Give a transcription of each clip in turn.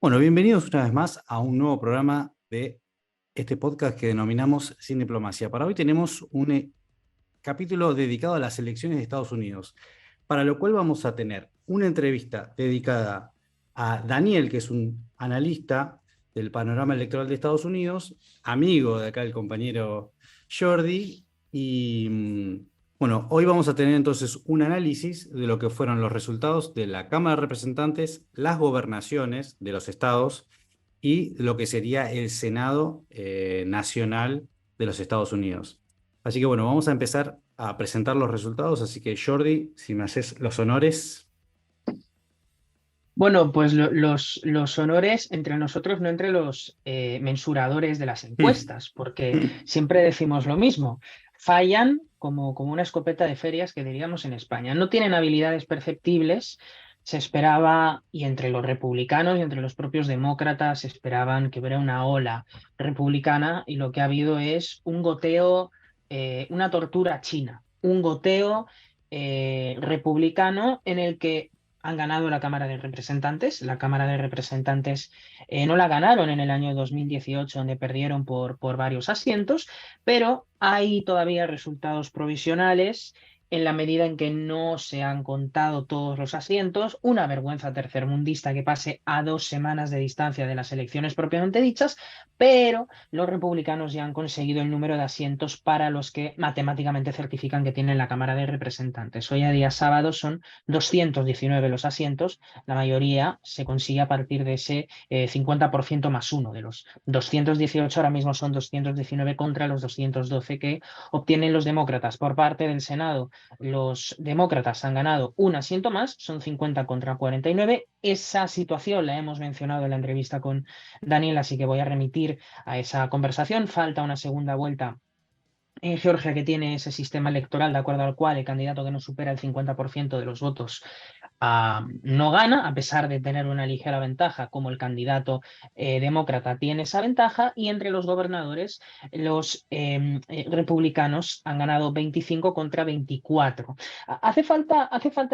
Bueno, bienvenidos una vez más a un nuevo programa de este podcast que denominamos Sin Diplomacia. Para hoy tenemos un capítulo dedicado a las elecciones de Estados Unidos, para lo cual vamos a tener una entrevista dedicada a Daniel, que es un analista del panorama electoral de Estados Unidos, amigo de acá el compañero Jordi, y bueno, hoy vamos a tener entonces un análisis de lo que fueron los resultados de la Cámara de Representantes, las gobernaciones de los estados y lo que sería el Senado Nacional de los Estados Unidos. Así que bueno, vamos a empezar a presentar los resultados, así que Jordi, si me haces los honores. Bueno, pues los honores entre nosotros, no entre los mensuradores de las Mm. encuestas, porque siempre decimos lo mismo. Fallan como una escopeta de ferias que diríamos en España. No tienen habilidades perceptibles. Se esperaba, y entre los republicanos y entre los propios demócratas, esperaban que hubiera una ola republicana, y lo que ha habido es un goteo, una tortura china, un goteo republicano en el que han ganado la Cámara de Representantes. La Cámara de Representantes no la ganaron en el año 2018, donde perdieron por varios asientos, pero hay todavía resultados provisionales en la medida en que no se han contado todos los asientos. Una vergüenza tercermundista que pase a 2 semanas de distancia de las elecciones propiamente dichas, pero los republicanos ya han conseguido el número de asientos para los que matemáticamente certifican que tienen la Cámara de Representantes. Hoy a día sábado son 219 los asientos, la mayoría se consigue a partir de ese 50% más uno. De los 218 ahora mismo son 219 contra los 212 que obtienen los demócratas. Por parte del Senado, los demócratas han ganado un asiento más, son 50 contra 49. Esa situación la hemos mencionado en la entrevista con Daniel, así que voy a remitir a esa conversación. Falta una segunda vuelta en Georgia, que tiene ese sistema electoral de acuerdo al cual el candidato que no supera el 50% de los votos no gana, a pesar de tener una ligera ventaja, como el candidato demócrata tiene esa ventaja. Y entre los gobernadores, los republicanos han ganado 25 contra 24. Hace falta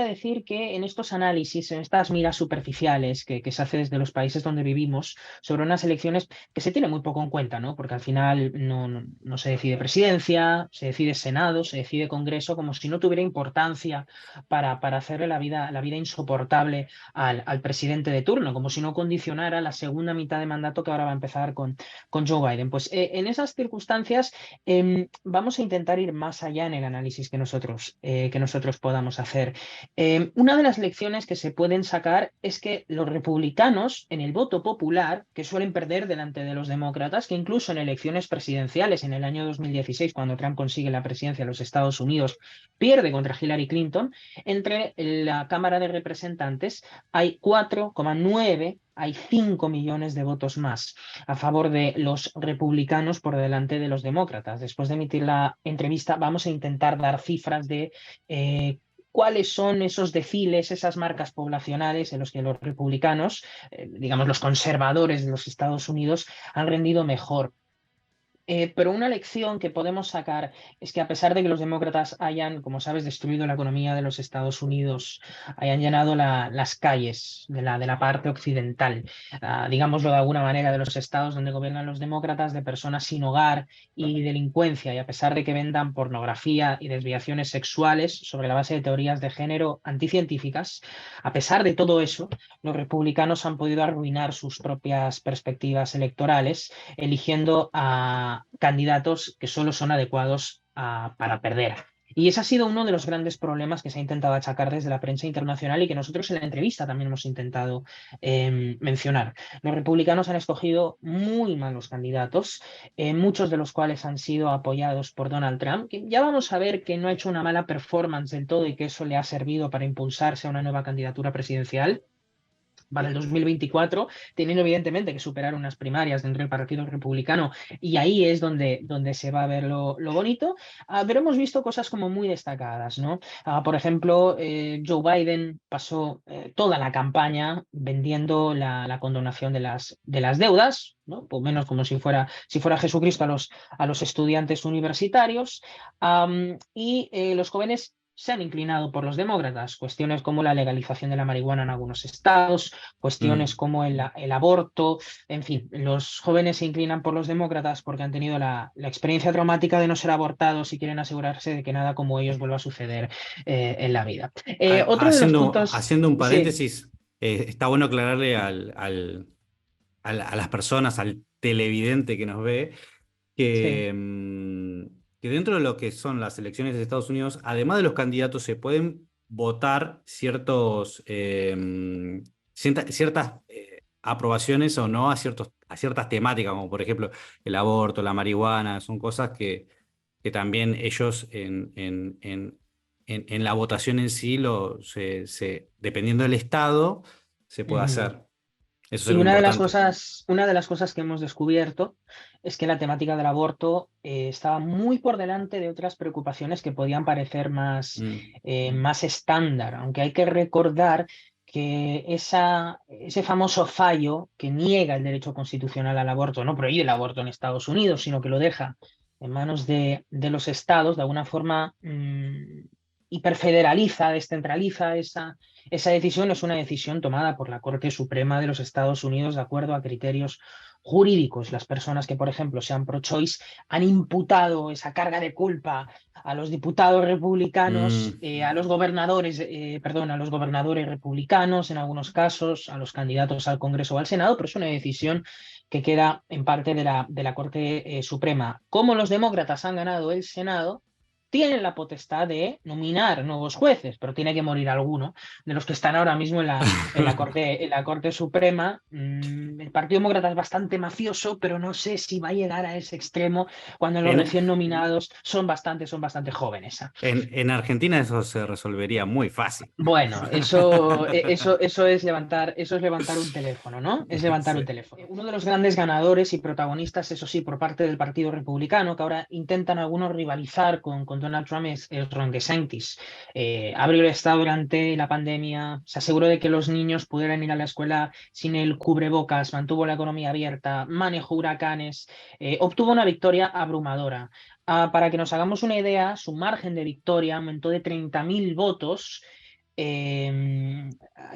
decir que en estos análisis, en estas miras superficiales que se hace desde los países donde vivimos sobre unas elecciones, que se tiene muy poco en cuenta, ¿no? Porque al final no se decide presidencia, se decide Senado, se decide Congreso, como si no tuviera importancia para hacerle la vida insoportable al presidente de turno, como si no condicionara la segunda mitad de mandato que ahora va a empezar con Joe Biden. Pues en esas circunstancias vamos a intentar ir más allá en el análisis que nosotros podamos hacer. Una de las lecciones que se pueden sacar es que los republicanos, en el voto popular, que suelen perder delante de los demócratas, que incluso en elecciones presidenciales en el año 2016, cuando Trump consigue la presidencia de los Estados Unidos, pierde contra Hillary Clinton. Entre la Cámara de Representantes hay 4,9, hay 5 millones de votos más a favor de los republicanos por delante de los demócratas. Después de emitir la entrevista, vamos a intentar dar cifras de cuáles son esos deciles, esas marcas poblacionales en los que los republicanos, digamos los conservadores de los Estados Unidos, han rendido mejor. Pero una lección que podemos sacar es que, a pesar de que los demócratas hayan, como sabes, destruido la economía de los Estados Unidos, hayan llenado las calles de la parte occidental, digámoslo de alguna manera, de los estados donde gobiernan los demócratas, de personas sin hogar y delincuencia, y a pesar de que vendan pornografía y desviaciones sexuales sobre la base de teorías de género anticientíficas, a pesar de todo eso, los republicanos han podido arruinar sus propias perspectivas electorales, eligiendo a candidatos que solo son adecuados para perder. Y ese ha sido uno de los grandes problemas que se ha intentado achacar desde la prensa internacional, y que nosotros en la entrevista también hemos intentado mencionar. Los republicanos han escogido muy malos candidatos, muchos de los cuales han sido apoyados por Donald Trump, que ya vamos a ver que no ha hecho una mala performance del todo y que eso le ha servido para impulsarse a una nueva candidatura presidencial para el 2024, teniendo evidentemente que superar unas primarias dentro del Partido Republicano, y ahí es donde se va a ver lo bonito. Pero hemos visto cosas como muy destacadas, ¿no? Por ejemplo, Joe Biden pasó toda la campaña vendiendo la condonación de las deudas, ¿no? Por menos como si fuera Jesucristo a los estudiantes universitarios. Y los jóvenes se han inclinado por los demócratas. Cuestiones como la legalización de la marihuana en algunos estados, cuestiones Mm. como el aborto, en fin, los jóvenes se inclinan por los demócratas porque han tenido la experiencia traumática de no ser abortados y quieren asegurarse de que nada como ellos vuelva a suceder en la vida. Otro de los puntos, Haciendo un sí, paréntesis, está bueno aclararle a las personas, al televidente que nos ve, sí. que dentro de lo que son las elecciones de Estados Unidos, además de los candidatos, se pueden votar ciertas aprobaciones o no a ciertas temáticas, como por ejemplo el aborto, la marihuana, son cosas que también ellos en la votación en sí, dependiendo del estado, se puede Ujú. hacer. Eso es Y algo importante. una de las cosas que hemos descubierto es que la temática del aborto estaba muy por delante de otras preocupaciones que podían parecer Mm. más estándar, aunque hay que recordar que ese famoso fallo que niega el derecho constitucional al aborto, no prohíbe el aborto en Estados Unidos, sino que lo deja en manos de los estados, de alguna forma hiperfederaliza, descentraliza esa decisión. Es una decisión tomada por la Corte Suprema de los Estados Unidos de acuerdo a criterios jurídicos. Las personas que, por ejemplo, sean pro-choice han imputado esa carga de culpa a los diputados republicanos, Mm. a los gobernadores, perdón, a los gobernadores republicanos en algunos casos, a los candidatos al Congreso o al Senado, pero es una decisión que queda en parte de la Corte Suprema. Como los demócratas han ganado el Senado, tienen la potestad de nominar nuevos jueces, pero tiene que morir alguno de los que están ahora mismo en la Corte Suprema. El Partido Demócrata es bastante mafioso, pero no sé si va a llegar a ese extremo cuando los En, recién nominados son bastante jóvenes. en Argentina eso se resolvería muy fácil. Bueno, eso es levantar un teléfono, ¿no? Es levantar un Sí. teléfono. Uno de los grandes ganadores y protagonistas, eso sí, por parte del Partido Republicano, que ahora intentan algunos rivalizar con Donald Trump, es Ron DeSantis. Abrió el estado durante la pandemia, se aseguró de que los niños pudieran ir a la escuela sin el cubrebocas, mantuvo la economía abierta, manejó huracanes, obtuvo una victoria abrumadora. Para que nos hagamos una idea, su margen de victoria aumentó de 30.000 votos, eh,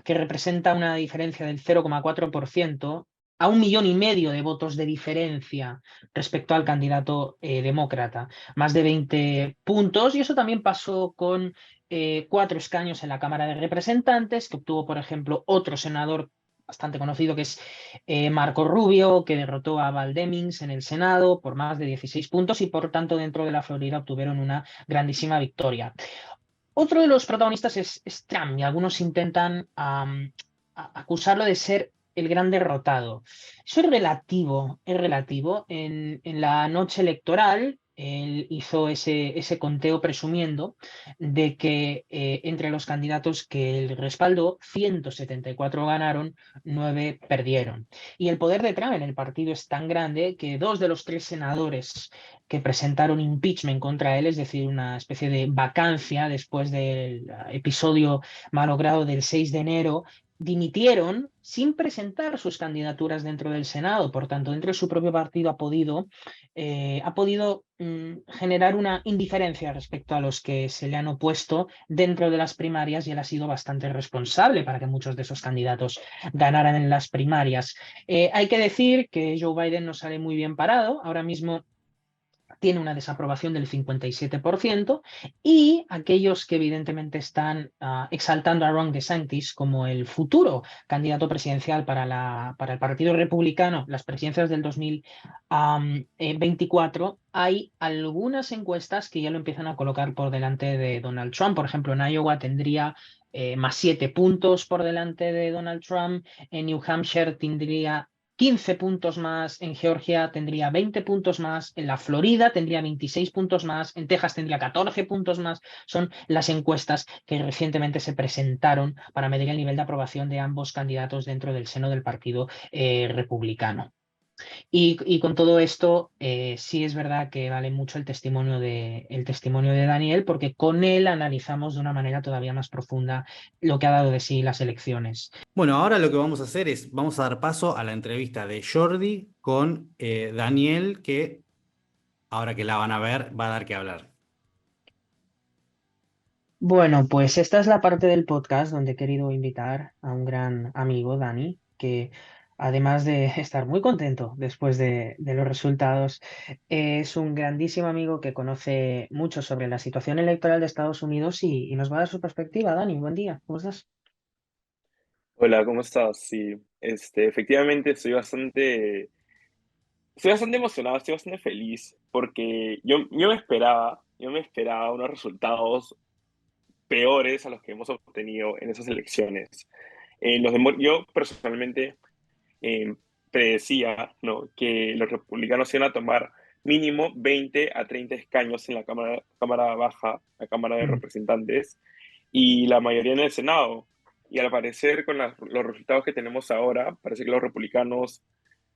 que representa una diferencia del 0,4% a 1,5 millones de votos de diferencia respecto al candidato demócrata, más de 20 puntos, y eso también pasó con 4 escaños en la Cámara de Representantes, que obtuvo, por ejemplo, otro senador bastante conocido que es Marco Rubio, que derrotó a Val Demings en el Senado por más de 16 puntos y por tanto dentro de la Florida obtuvieron una grandísima victoria. Otro de los protagonistas es Trump y algunos intentan acusarlo de ser el gran derrotado. Eso es relativo. En la noche electoral, él hizo ese conteo presumiendo de que entre los candidatos que él respaldó, 174 ganaron, 9 perdieron. Y el poder de Trump en el partido es tan grande que 2 de los 3 senadores que presentaron impeachment contra él, es decir, una especie de vacancia después del episodio malogrado del 6 de enero, dimitieron sin presentar sus candidaturas dentro del Senado. Por tanto, dentro de su propio partido ha podido generar una indiferencia respecto a los que se le han opuesto dentro de las primarias y él ha sido bastante responsable para que muchos de esos candidatos ganaran en las primarias. Hay que decir que Joe Biden no sale muy bien parado. Ahora mismo tiene una desaprobación del 57% y aquellos que evidentemente están exaltando a Ron DeSantis como el futuro candidato presidencial para el Partido Republicano, las presidencias del 2024, hay algunas encuestas que ya lo empiezan a colocar por delante de Donald Trump. Por ejemplo, en Iowa tendría más 7 puntos por delante de Donald Trump, en New Hampshire tendría 15 puntos más, en Georgia tendría 20 puntos más, en la Florida tendría 26 puntos más, en Texas tendría 14 puntos más. Son las encuestas que recientemente se presentaron para medir el nivel de aprobación de ambos candidatos dentro del seno del Partido Republicano. Y con todo esto, sí es verdad que vale mucho el testimonio de Daniel, porque con él analizamos de una manera todavía más profunda lo que ha dado de sí las elecciones. Bueno, ahora lo que vamos a hacer es, vamos a dar paso a la entrevista de Jordi con Daniel, que ahora que la van a ver, va a dar que hablar. Bueno, pues esta es la parte del podcast donde he querido invitar a un gran amigo, Dani, que además de estar muy contento después de los resultados, es un grandísimo amigo que conoce mucho sobre la situación electoral de Estados Unidos y nos va a dar su perspectiva. Dani, buen día, ¿cómo estás? Hola, ¿cómo estás? Sí, efectivamente estoy bastante emocionado, estoy bastante feliz porque yo me esperaba unos resultados peores a los que hemos obtenido en esas elecciones. Yo personalmente eh, predecía, ¿no?, que los republicanos iban a tomar mínimo 20 a 30 escaños en la Cámara Baja, la Cámara de Mm. Representantes, y la mayoría en el Senado. Y al parecer, con los resultados que tenemos ahora, parece que los republicanos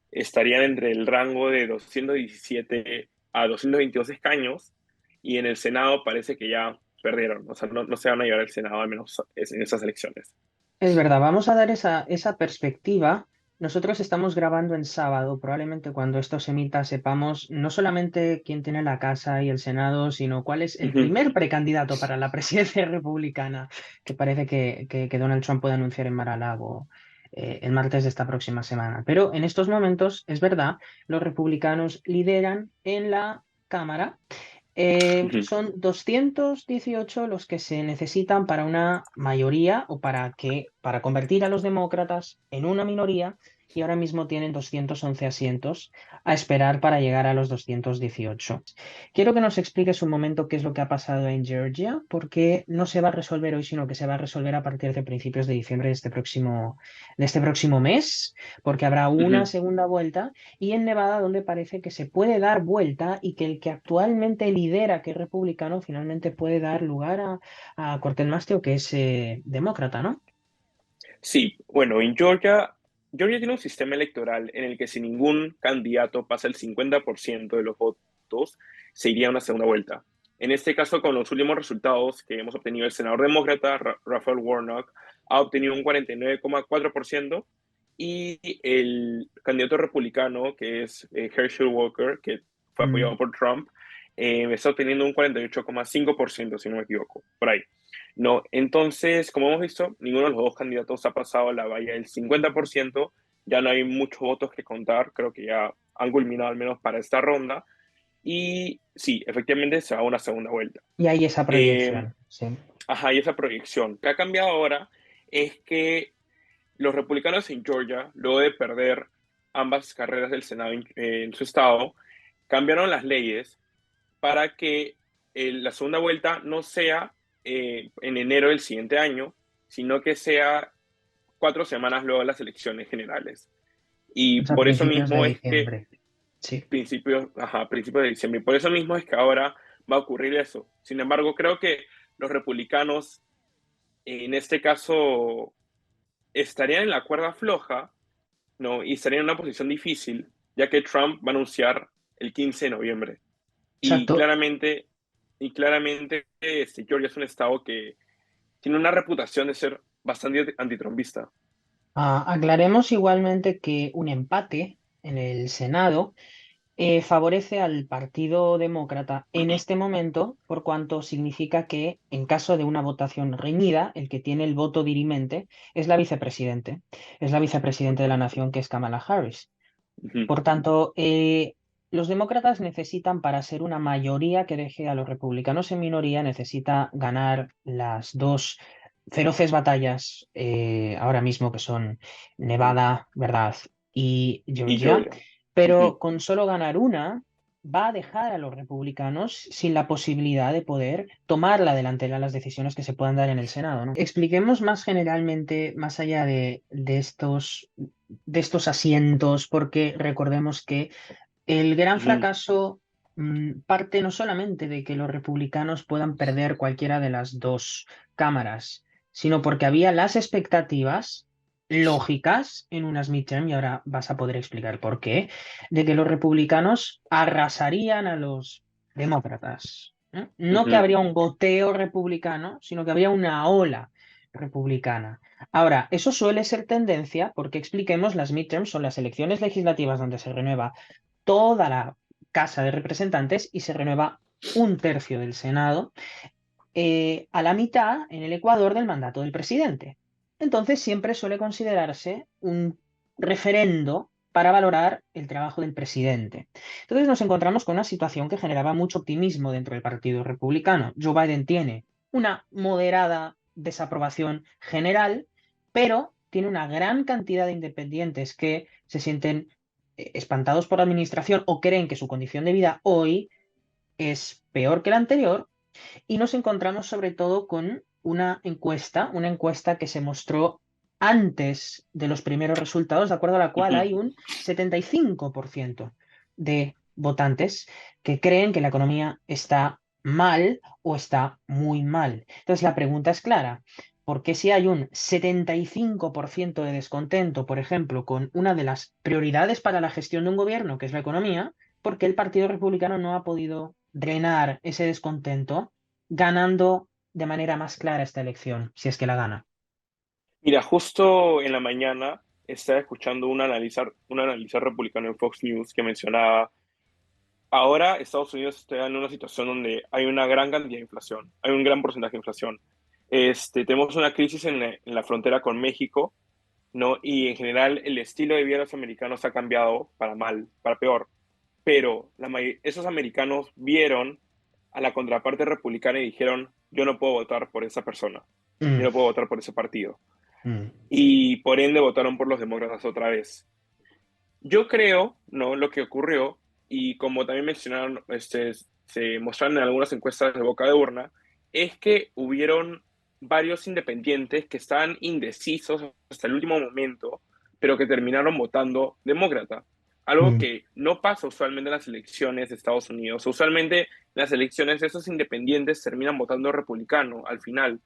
estarían entre el rango de 217 a 222 escaños, y en el Senado parece que ya perdieron, o sea, no se van a llevar al Senado, al menos en esas elecciones. Es verdad, vamos a dar esa perspectiva. Nosotros estamos grabando en sábado, probablemente cuando esto se emita sepamos no solamente quién tiene la Casa y el Senado, sino cuál es el Ujú. primer precandidato para la presidencia republicana, que parece que Donald Trump puede anunciar en Mar-a-Lago el martes de esta próxima semana. Pero en estos momentos, es verdad, los republicanos lideran en la Cámara. Ujú. Son 218 los que se necesitan para una mayoría o para convertir a los demócratas en una minoría, y ahora mismo tienen 211 asientos a esperar para llegar a los 218. Quiero que nos expliques un momento qué es lo que ha pasado en Georgia, porque no se va a resolver hoy, sino que se va a resolver a partir de principios de diciembre de este próximo mes, porque habrá una Ujú. segunda vuelta, y en Nevada, donde parece que se puede dar vuelta y que el que actualmente lidera, que es republicano, finalmente puede dar lugar a Cortés Masto, que es demócrata, ¿no? Sí, bueno, Georgia tiene un sistema electoral en el que si ningún candidato pasa el 50% de los votos, se iría a una segunda vuelta. En este caso, con los últimos resultados que hemos obtenido, el senador demócrata Raphael Warnock ha obtenido un 49,4%, y el candidato republicano, que es Herschel Walker, que fue Mm. apoyado por Trump, está obteniendo un 48,5%, si no me equivoco, por ahí. No, entonces, como hemos visto, ninguno de los dos candidatos ha pasado la valla del 50%. Ya no hay muchos votos que contar, creo que ya han culminado al menos para esta ronda, y sí, efectivamente se va a una segunda vuelta. Y hay esa Eh, proyección, sí. ajá, y esa proyección. Lo que ha cambiado ahora es que los republicanos en Georgia, luego de perder ambas carreras del Senado en su estado, cambiaron las leyes para que la segunda vuelta no sea en enero del siguiente año, sino que sea 4 semanas luego de las elecciones generales. O Y sea, por eso principios de mismo es que diciembre, sí. principios de diciembre, y por eso mismo es que ahora va a ocurrir eso. Sin embargo, creo que los republicanos en este caso estarían en la cuerda floja, ¿no? Y estarían en una posición difícil, ya que Trump va a anunciar el 15 de noviembre. Y Exacto. claramente, Georgia es un estado que tiene una reputación de ser bastante antitrumpista. Aclaremos igualmente que un empate en el Senado favorece al Partido Demócrata en este momento, por cuanto significa que en caso de una votación reñida, el que tiene el voto dirimente es la vicepresidente de la nación, que es Kamala Harris. Ujú. Por tanto, los demócratas necesitan, para ser una mayoría que deje a los republicanos en minoría, necesita ganar las dos feroces batallas ahora mismo, que son Nevada, ¿verdad? Y Y Georgia, Georgia. pero Ujú. con solo ganar una va a dejar a los republicanos sin la posibilidad de poder tomar la delantera en las decisiones que se puedan dar en el Senado, ¿no? Expliquemos más generalmente, más allá de estos asientos, porque recordemos que el gran Ujú. fracaso parte no solamente de que los republicanos puedan perder cualquiera de las dos cámaras, sino porque había las expectativas lógicas en unas midterm, y ahora vas a poder explicar por qué, de que los republicanos arrasarían a los demócratas. No que Ujú. habría un goteo republicano, sino que habría una ola republicana. Ahora, eso suele ser tendencia porque, expliquemos, las midterms son las elecciones legislativas donde se renueva toda la Casa de Representantes y se renueva un tercio del Senado. a la mitad en el Ecuador del mandato del presidente. Entonces siempre suele considerarse un referendo para valorar el trabajo del presidente. Entonces nos encontramos con una situación que generaba mucho optimismo dentro del Partido Republicano. Joe Biden tiene una moderada desaprobación general, pero tiene una gran cantidad de independientes que se sienten espantados por la administración o creen que su condición de vida hoy es peor que la anterior, y nos encontramos sobre todo con una encuesta que se mostró antes de los primeros resultados, de acuerdo a la cual Ujú. hay un 75% de votantes que creen que la economía está mal o está muy mal. Entonces la pregunta es clara. ¿Por qué si hay un 75% de descontento, por ejemplo, con una de las prioridades para la gestión de un gobierno, que es la economía, por qué el Partido Republicano no ha podido drenar ese descontento ganando de manera más clara esta elección, si es que la gana? Mira, justo en la mañana estaba escuchando un analista republicano en Fox News que mencionaba, ahora Estados Unidos está en una situación donde hay una gran cantidad de inflación, hay un gran porcentaje de inflación. Tenemos una crisis en la frontera con México, ¿no? Y en general el estilo de vida de los americanos ha cambiado para mal, para peor. Pero esos americanos vieron a la contraparte republicana y dijeron, yo no puedo votar por esa persona, yo Mm, no puedo votar por ese partido. mm, Y por ende votaron por los demócratas otra vez. Yo creo, ¿no? Lo que ocurrió, y como también mencionaron, se mostraron en algunas encuestas de boca de urna, es que hubieron varios independientes que estaban indecisos hasta el último momento, pero que terminaron votando demócrata. Algo mm. que no pasa usualmente en las elecciones de Estados Unidos. Usualmente en las elecciones esos independientes terminan votando republicano al final,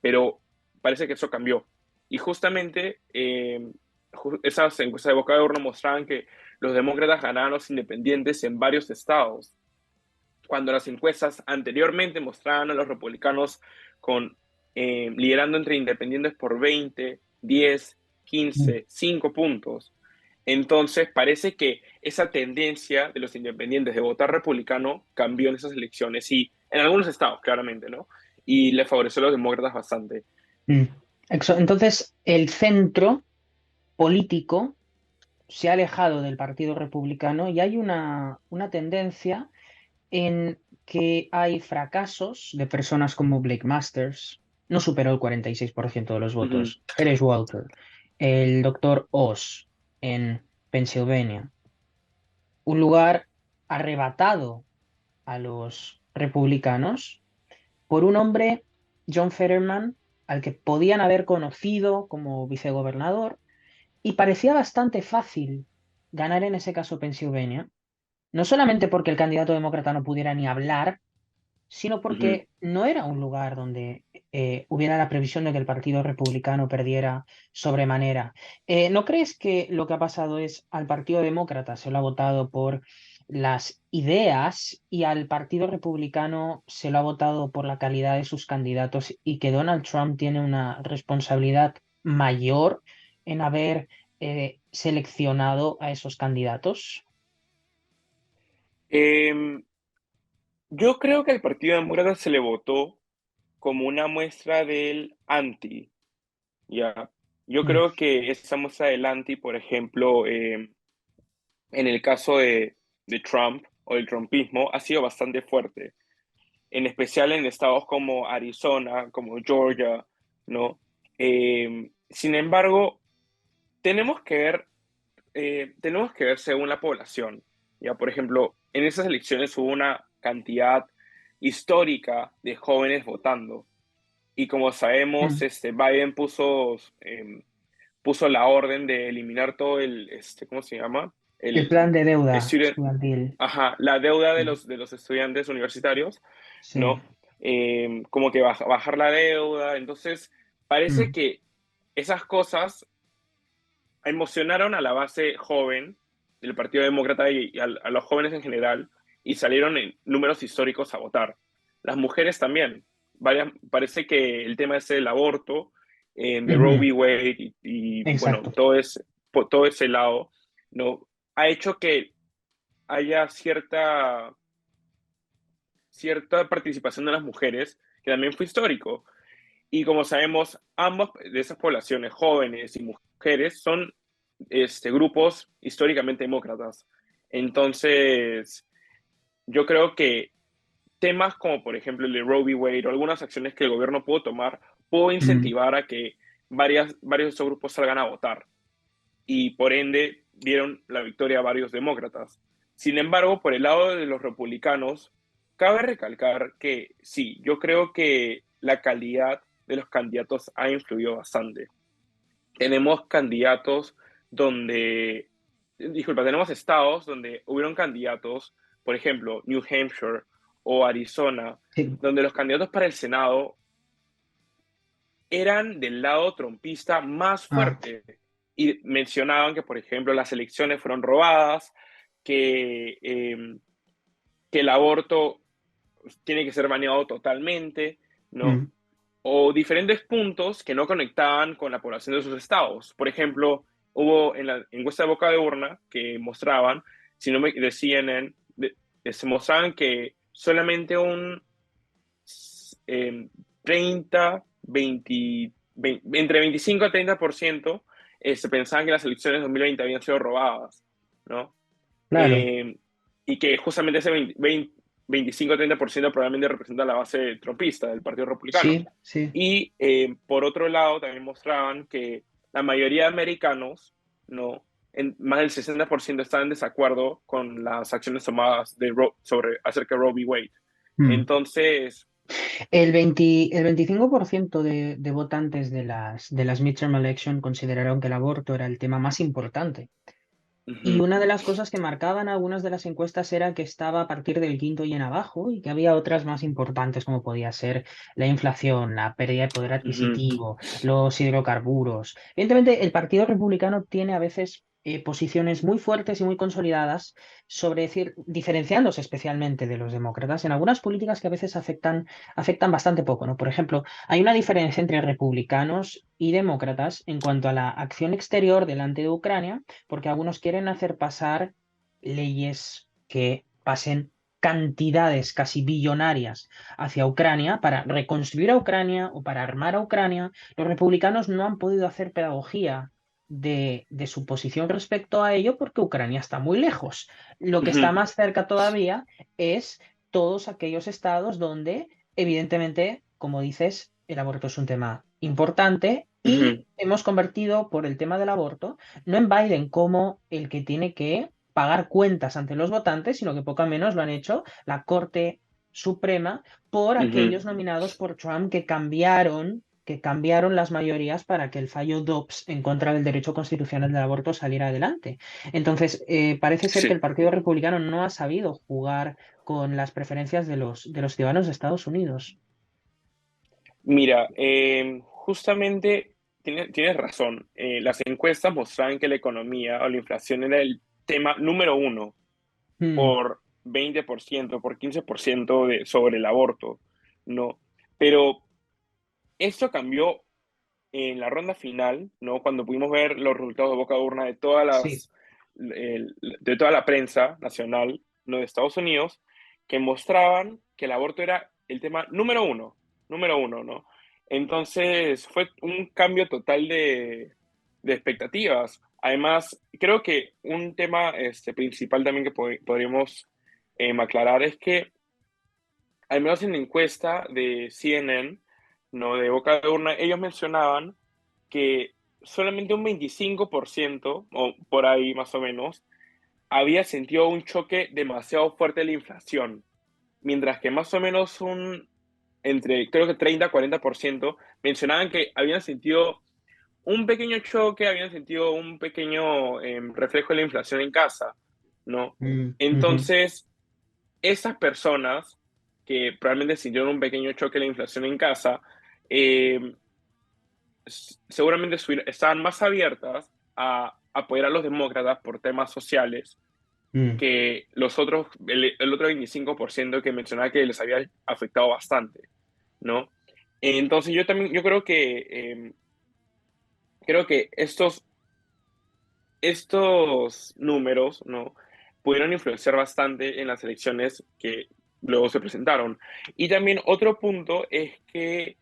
pero parece que eso cambió. Y justamente esas encuestas de boca de urna mostraban que los demócratas ganaban los independientes en varios estados, cuando las encuestas anteriormente mostraban a los republicanos liderando entre independientes por 20, 10, Mm. 15, 5 puntos. Entonces parece que esa tendencia de los independientes de votar republicano cambió en esas elecciones y en algunos estados, claramente, ¿no? Y le favoreció a los demócratas bastante. Mm. Entonces, el centro político se ha alejado del Partido Republicano y hay una tendencia en que hay fracasos de personas como Blake Masters, no superó el 46% de los Uh -huh. votos, Eric Walker, el doctor Oz en Pensilvania, un lugar arrebatado a los republicanos por un hombre, John Fetterman, al que podían haber conocido como vicegobernador, y parecía bastante fácil ganar en ese caso Pensilvania, no solamente porque el candidato demócrata no pudiera ni hablar, sino Uh -huh. porque no era un lugar donde hubiera la previsión de que el Partido Republicano perdiera sobremanera. ¿No crees que lo que ha pasado es al Partido Demócrata se lo ha votado por las ideas y al Partido Republicano se lo ha votado por la calidad de sus candidatos y que Donald Trump tiene una responsabilidad mayor en haber seleccionado a esos candidatos? Eh, yo creo que al Partido Demócrata se le votó como una muestra del anti, ¿ya? Yo Mm, creo que esa muestra del anti, por ejemplo, en el caso de Trump o del trumpismo, ha sido bastante fuerte, en especial en estados como Arizona, como Georgia, ¿no? Sin embargo, tenemos que ver, tenemos que ver según la población. Ya, por ejemplo, en esas elecciones hubo una cantidad histórica de jóvenes votando. Y como sabemos, mm. Biden puso la orden de eliminar todo ¿cómo se llama? El plan El de deuda student, estudiantil. ajá, la deuda de Mm. los estudiantes universitarios, Sí. ¿no? Como que bajar la deuda. Entonces, parece Mm. que esas cosas emocionaron a la base joven del Partido Demócrata y a los jóvenes en general y salieron en números históricos a votar. Las mujeres también. Parece que el tema es el aborto, de Roe Ujú. v. Wade bueno, Exacto. todo ese lado, ¿no? Ha hecho que haya cierta participación de las mujeres que también fue histórico. Y como sabemos, ambas de esas poblaciones, jóvenes y mujeres, son grupos históricamente demócratas. Entonces, yo creo que temas como, por ejemplo, el de Roe v. Wade o algunas acciones que el gobierno pudo Mm. incentivar a que varios de esos grupos salgan a votar y por ende dieron la victoria a varios demócratas. Sin embargo, por el lado de los republicanos, cabe recalcar que sí, yo creo que la calidad de los candidatos ha influido bastante. Tenemos candidatos donde, disculpa, tenemos estados donde hubieron candidatos, por ejemplo, New Hampshire o Arizona, Sí. donde los candidatos para el Senado eran del lado trumpista más Ah, fuerte y mencionaban que, por ejemplo, las elecciones fueron robadas, que el aborto tiene que ser baneado totalmente, ¿no? mm, O diferentes puntos que no conectaban con la población de sus estados. Por ejemplo, hubo en la encuesta de boca de urna que mostraban, si no me de CNN, se mostraban que solamente un 30, 20, entre 25 a 30% se pensaban que las elecciones de 2020 habían sido robadas, ¿no? claro. Eh, y que justamente ese 25-30% probablemente representa la base trumpista del Partido Republicano. Sí, sí. Y por otro lado, también mostraban que la mayoría de americanos, ¿no? Más del 60% estaban en desacuerdo con las acciones tomadas acerca de Roe v. Wade. Mm. Entonces, El 25% de votantes de las midterm election consideraron que el aborto era el tema más importante. Y ujú, una de las cosas que marcaban algunas de las encuestas era que estaba a partir del quinto y en abajo y que había otras más importantes como podía ser la inflación, la pérdida de poder ujú, adquisitivo, los hidrocarburos. Evidentemente, el Partido Republicano tiene a veces posiciones muy fuertes y muy consolidadas sobre decir, diferenciándose especialmente de los demócratas en algunas políticas que a veces afectan bastante poco, ¿no? Por ejemplo, hay una diferencia entre republicanos y demócratas en cuanto a la acción exterior delante de Ucrania porque algunos quieren hacer pasar leyes que pasen cantidades casi billonarias hacia Ucrania para reconstruir a Ucrania o para armar a Ucrania. Los republicanos no han podido hacer pedagogía de su posición respecto a ello porque Ucrania está muy lejos. Lo que está ujú, más cerca todavía es todos aquellos estados donde, evidentemente, como dices, el aborto es un tema importante y ujú, hemos convertido por el tema del aborto no en Biden como el que tiene que pagar cuentas ante los votantes, sino que poco a menos lo han hecho la Corte Suprema por ujú. aquellos nominados por Trump que cambiaron las mayorías para que el fallo Dobbs en contra del derecho constitucional del aborto saliera adelante. Entonces, parece ser que el Sí, Partido Republicano no ha sabido jugar con las preferencias de los ciudadanos de Estados Unidos. mira, justamente tienes razón. Las encuestas mostraban que la economía o la inflación era el tema número uno Mm, por 20%, por 15% sobre el aborto, ¿no? Pero esto cambió en la ronda final, ¿no? Cuando pudimos ver los resultados de boca de urna sí. de toda la prensa nacional, ¿no? De Estados Unidos, que mostraban que el aborto era el tema número uno, ¿no? Entonces fue un cambio total de expectativas. Además, creo que un tema principal también que podríamos aclarar es que al menos en la encuesta de CNN, ¿no? De boca de urna, ellos mencionaban que solamente un 25%, o por ahí más o menos, había sentido un choque demasiado fuerte de la inflación, mientras que más o menos creo que 30-40% mencionaban que habían sentido un pequeño choque, habían sentido un pequeño reflejo de la inflación en casa, ¿no? Mm, ujú. Entonces, esas personas que probablemente sintieron un pequeño choque de la inflación en casa, eh, seguramente estaban más abiertas a apoyar a los demócratas por temas sociales Mm. que el otro 25% que mencionaba que les había afectado bastante, ¿no? Entonces yo creo que estos números, ¿no? Pudieron influenciar bastante en las elecciones que luego se presentaron. Y también otro punto es que,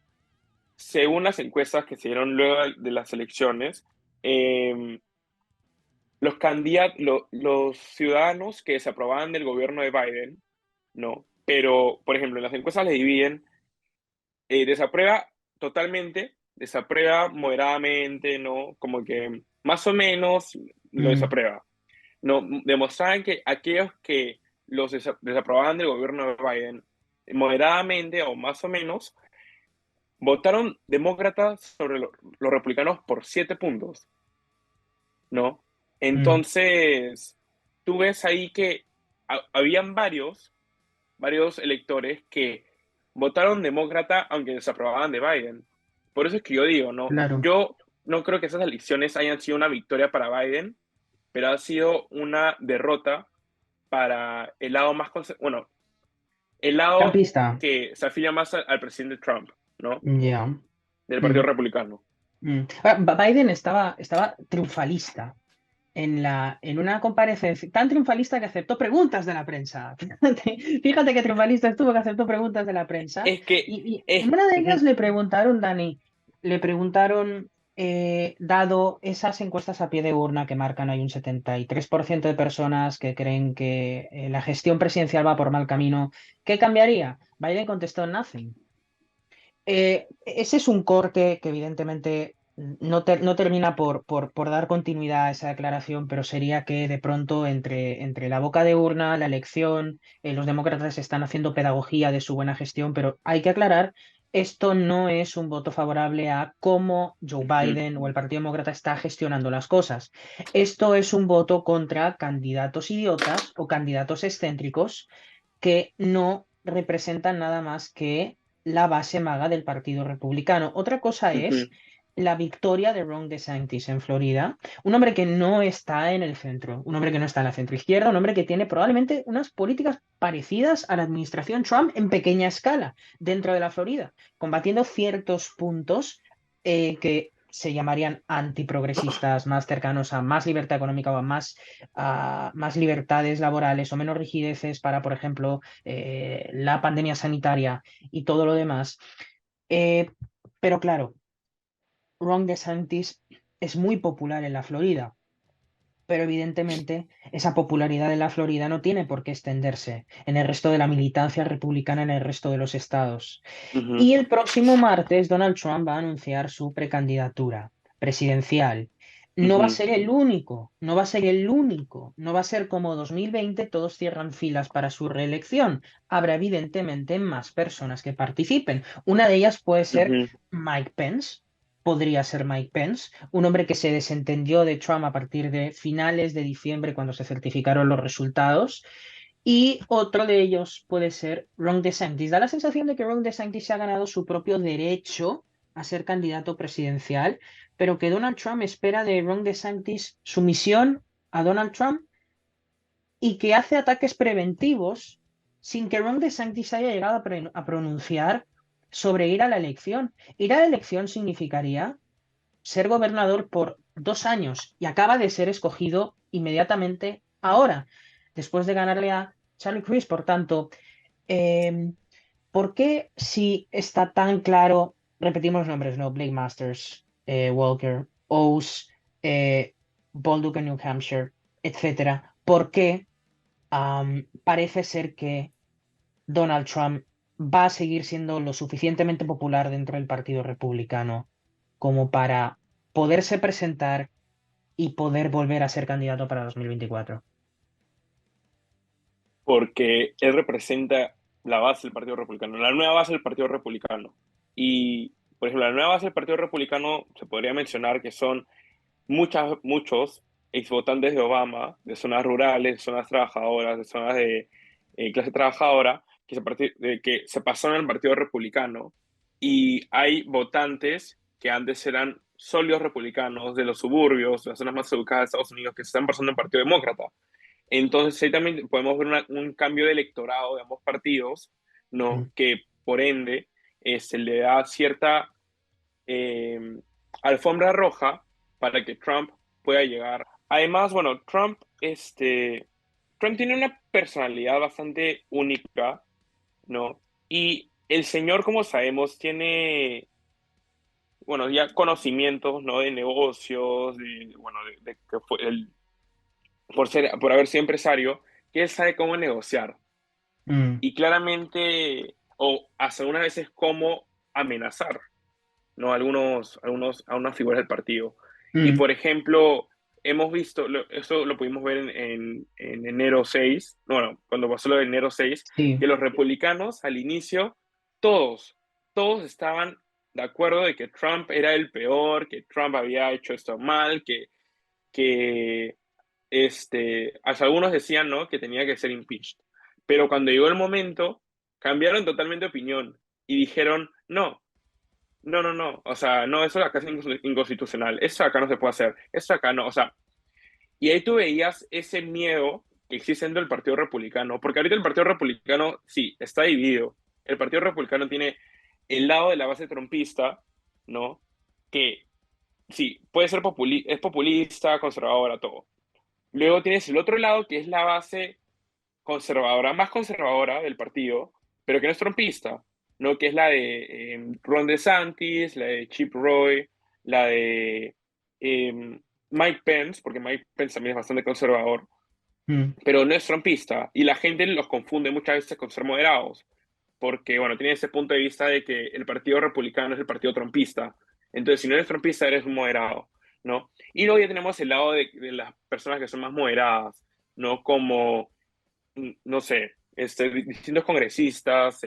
según las encuestas que se dieron luego de las elecciones, los ciudadanos que desaprobaban del gobierno de Biden, no, pero, por ejemplo, en las encuestas le dividen, desaprueba totalmente, desaprueba moderadamente, ¿no? Como que más o menos lo Mm, desaprueba. No, demostraban que aquellos que desaprobaban del gobierno de Biden moderadamente o más o menos, votaron demócratas sobre los republicanos por 7 puntos, ¿no? mm, Entonces, tú ves ahí que habían varios electores que votaron demócrata aunque desaprobaban de Biden. Por eso es que yo digo, ¿no? claro. Yo no creo que esas elecciones hayan sido una victoria para Biden, pero ha sido una derrota para el lado más, bueno, el lado Trumpista. que se afilia más al presidente Trump, ¿no? Ya. Del Partido Mm, Republicano. mm. Ahora, Biden estaba triunfalista en una comparecencia, tan triunfalista que aceptó preguntas de la prensa. Fíjate qué triunfalista estuvo que aceptó preguntas de la prensa. Es que Y en es, una de ellas ujú, le preguntaron, Dani, le preguntaron, dado esas encuestas a pie de urna que marcan hay un 73% de personas que creen que la gestión presidencial va por mal camino, ¿qué cambiaría? Biden contestó nothing. Ese es un corte que evidentemente no termina por dar continuidad a esa declaración, pero sería que de pronto entre la boca de urna, la elección, los demócratas están haciendo pedagogía de su buena gestión, pero hay que aclarar, esto no es un voto favorable a cómo Joe ujú, Biden o el Partido Demócrata está gestionando las cosas. Esto es un voto contra candidatos idiotas o candidatos excéntricos que no representan nada más que la base maga del Partido Republicano. Otra cosa es ujú, la victoria de Ron DeSantis en Florida, un hombre que no está en el centro, un hombre que no está en la centroizquierda, un hombre que tiene probablemente unas políticas parecidas a la administración Trump en pequeña escala dentro de la Florida, combatiendo ciertos puntos que se llamarían antiprogresistas, más cercanos a más libertad económica o a más libertades laborales o menos rigideces para, por ejemplo, la pandemia sanitaria y todo lo demás. Eh, pero claro, Ron DeSantis es muy popular en la Florida, pero evidentemente esa popularidad en la Florida no tiene por qué extenderse en el resto de la militancia republicana en el resto de los estados. ujú, Y el próximo martes Donald Trump va a anunciar su precandidatura presidencial. No va a ujú, ser el único, no va a ser el único, no va a ser como 2020, todos cierran filas para su reelección. Habrá evidentemente más personas que participen. Una de ellas puede ser ujú. Mike Pence, podría ser Mike Pence, un hombre que se desentendió de Trump a partir de finales de diciembre cuando se certificaron los resultados. Y otro de ellos puede ser Ron DeSantis. Da la sensación de que Ron DeSantis se ha ganado su propio derecho a ser candidato presidencial, pero que Donald Trump espera de Ron DeSantis sumisión a Donald Trump y que hace ataques preventivos sin que Ron DeSantis haya llegado a pronunciar sobre ir a la elección. Ir a la elección significaría ser gobernador por 2 años y acaba de ser escogido inmediatamente ahora, después de ganarle a Charlie Crist. Por tanto, eh, ¿por qué si está tan claro, repetimos nombres, ¿no? Blake Masters, Walker, Oates, Bolduc en New Hampshire, etcétera? ¿Por qué parece ser que Donald Trump va a seguir siendo lo suficientemente popular dentro del Partido Republicano como para poderse presentar y poder volver a ser candidato para 2024? Porque él representa la base del Partido Republicano, la nueva base del Partido Republicano. Y, por ejemplo, la nueva base del Partido Republicano se podría mencionar que son muchos exvotantes de Obama, de zonas rurales, de zonas trabajadoras, de zonas de clase trabajadora, que se pasaron al Partido Republicano. Y hay votantes que antes eran sólidos republicanos de los suburbios, de las zonas más educadas de Estados Unidos, que se están pasando al Partido Demócrata. Entonces, ahí también podemos ver un cambio de electorado de ambos partidos, ¿no? Mm. Que por ende se le da cierta eh, alfombra roja para que Trump pueda llegar. Además, bueno, Trump tiene una personalidad bastante única ¿no? Y el señor, como sabemos, tiene, bueno, ya conocimientos, ¿no? De negocios, bueno, de que fue por haber sido empresario, que él sabe cómo negociar Mm, y claramente, o hasta algunas veces cómo amenazar, ¿no? A unas figuras del partido. Y mm, por ejemplo, hemos visto, eso lo pudimos ver en enero 6, bueno, cuando pasó lo de enero 6, sí. que los republicanos al inicio, todos, todos estaban de acuerdo de que Trump era el peor, que Trump había hecho esto mal, que hasta algunos decían, ¿no? Que tenía que ser impeached. Pero cuando llegó el momento, cambiaron totalmente de opinión y dijeron, no, no, no, no, o sea, no, eso acá es inconstitucional, eso acá no se puede hacer, eso acá no, o sea, y ahí tú veías ese miedo que existe dentro del Partido Republicano, porque ahorita el Partido Republicano, sí, está dividido. El Partido Republicano tiene el lado de la base trumpista, ¿no? Que sí, puede ser es populista, conservadora, todo. Luego tienes el otro lado, que es la base conservadora, más conservadora del partido, pero que no es trumpista, ¿no? Que es la de Ron DeSantis, la de Chip Roy, la de Mike Pence, porque Mike Pence también es bastante conservador, Mm, pero no es trumpista. Y la gente los confunde muchas veces con ser moderados, porque, bueno, tiene ese punto de vista de que el Partido Republicano es el partido trumpista. Entonces, si no eres trumpista, eres un moderado, ¿no? Y luego ya tenemos el lado de las personas que son más moderadas, ¿no? Como no sé, distintos congresistas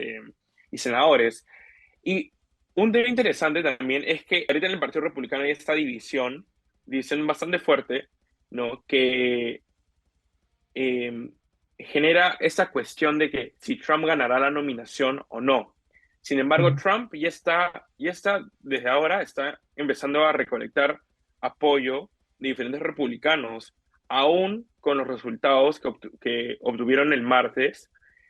y senadores. Y un tema interesante también es que ahorita en el Partido Republicano hay esta división bastante fuerte, ¿no? Que eh, genera esa cuestión de que si Trump ganará la nominación o no. Sin embargo, mm, Trump ya está desde ahora, está empezando a recolectar apoyo de diferentes republicanos, aún con los resultados que obtuvieron el martes.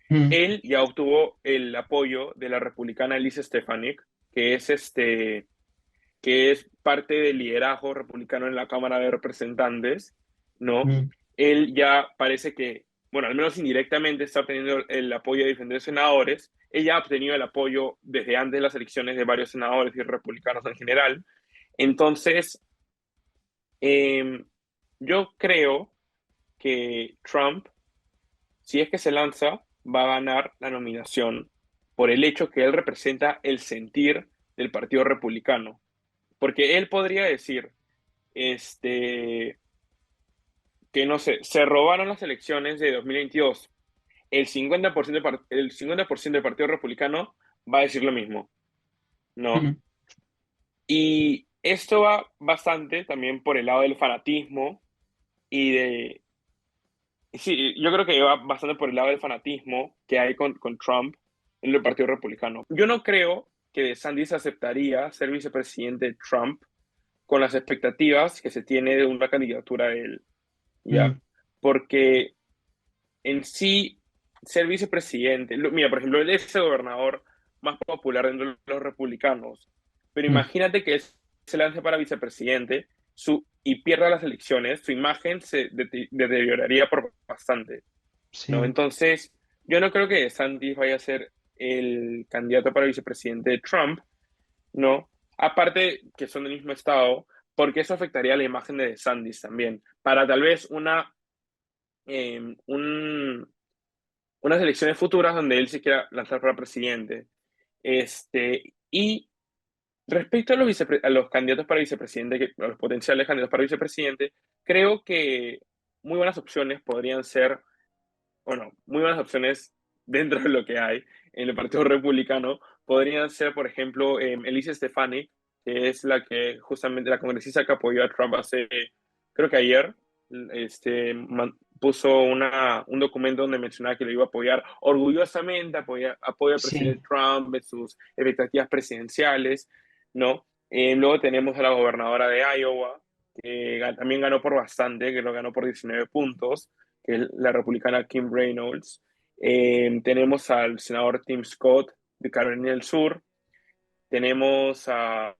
mm, Él ya obtuvo el apoyo de la republicana Elise Stefanik, que es que es parte del liderazgo republicano en la Cámara de Representantes, ¿no? mm, Él ya parece que, bueno, al menos indirectamente está obteniendo el apoyo de diferentes senadores. Ella ha obtenido el apoyo desde antes de las elecciones de varios senadores y republicanos en general. Entonces, eh, yo creo que Trump, si es que se lanza, va a ganar la nominación por el hecho que él representa el sentir del Partido Republicano. Porque él podría decir, este, que no sé, se robaron las elecciones de 2022. El 50% del Partido Republicano va a decir lo mismo, ¿no? mm. Y esto va bastante también por el lado del fanatismo y sí, yo creo que va bastante por el lado del fanatismo que hay con Trump en el Partido Republicano. Yo no creo que DeSantis aceptaría ser vicepresidente de Trump con las expectativas que se tiene de una candidatura de él, ¿ya? Mm, Porque en sí, ser vicepresidente, mira, por ejemplo, él es el gobernador más popular dentro de los republicanos, pero mm, imagínate que él se lance para vicepresidente y pierda las elecciones, su imagen se deterioraría por bastante, ¿no? sí. Entonces, yo no creo que Santis vaya a ser el candidato para vicepresidente de Trump, ¿no? Aparte que son del mismo estado, porque eso afectaría la imagen de DeSantis también, para tal vez eh, un, unas elecciones futuras donde él se quiera lanzar para presidente. Y respecto a a los candidatos para vicepresidente, a los potenciales candidatos para vicepresidente, creo que muy buenas opciones podrían ser, bueno, muy buenas opciones dentro de lo que hay en el Partido Republicano, podrían ser, por ejemplo, Elise Stefanik, que es la que justamente la congresista que apoyó a Trump hace, creo que ayer, puso un documento donde mencionaba que lo iba a apoyar orgullosamente, apoya al Sí. presidente Trump en sus expectativas presidenciales, ¿no? Luego tenemos a la gobernadora de Iowa, que también ganó por bastante, que lo ganó por 19 puntos, que es la republicana Kim Reynolds. Tenemos al senador Tim Scott de Carolina del Sur. Tenemos a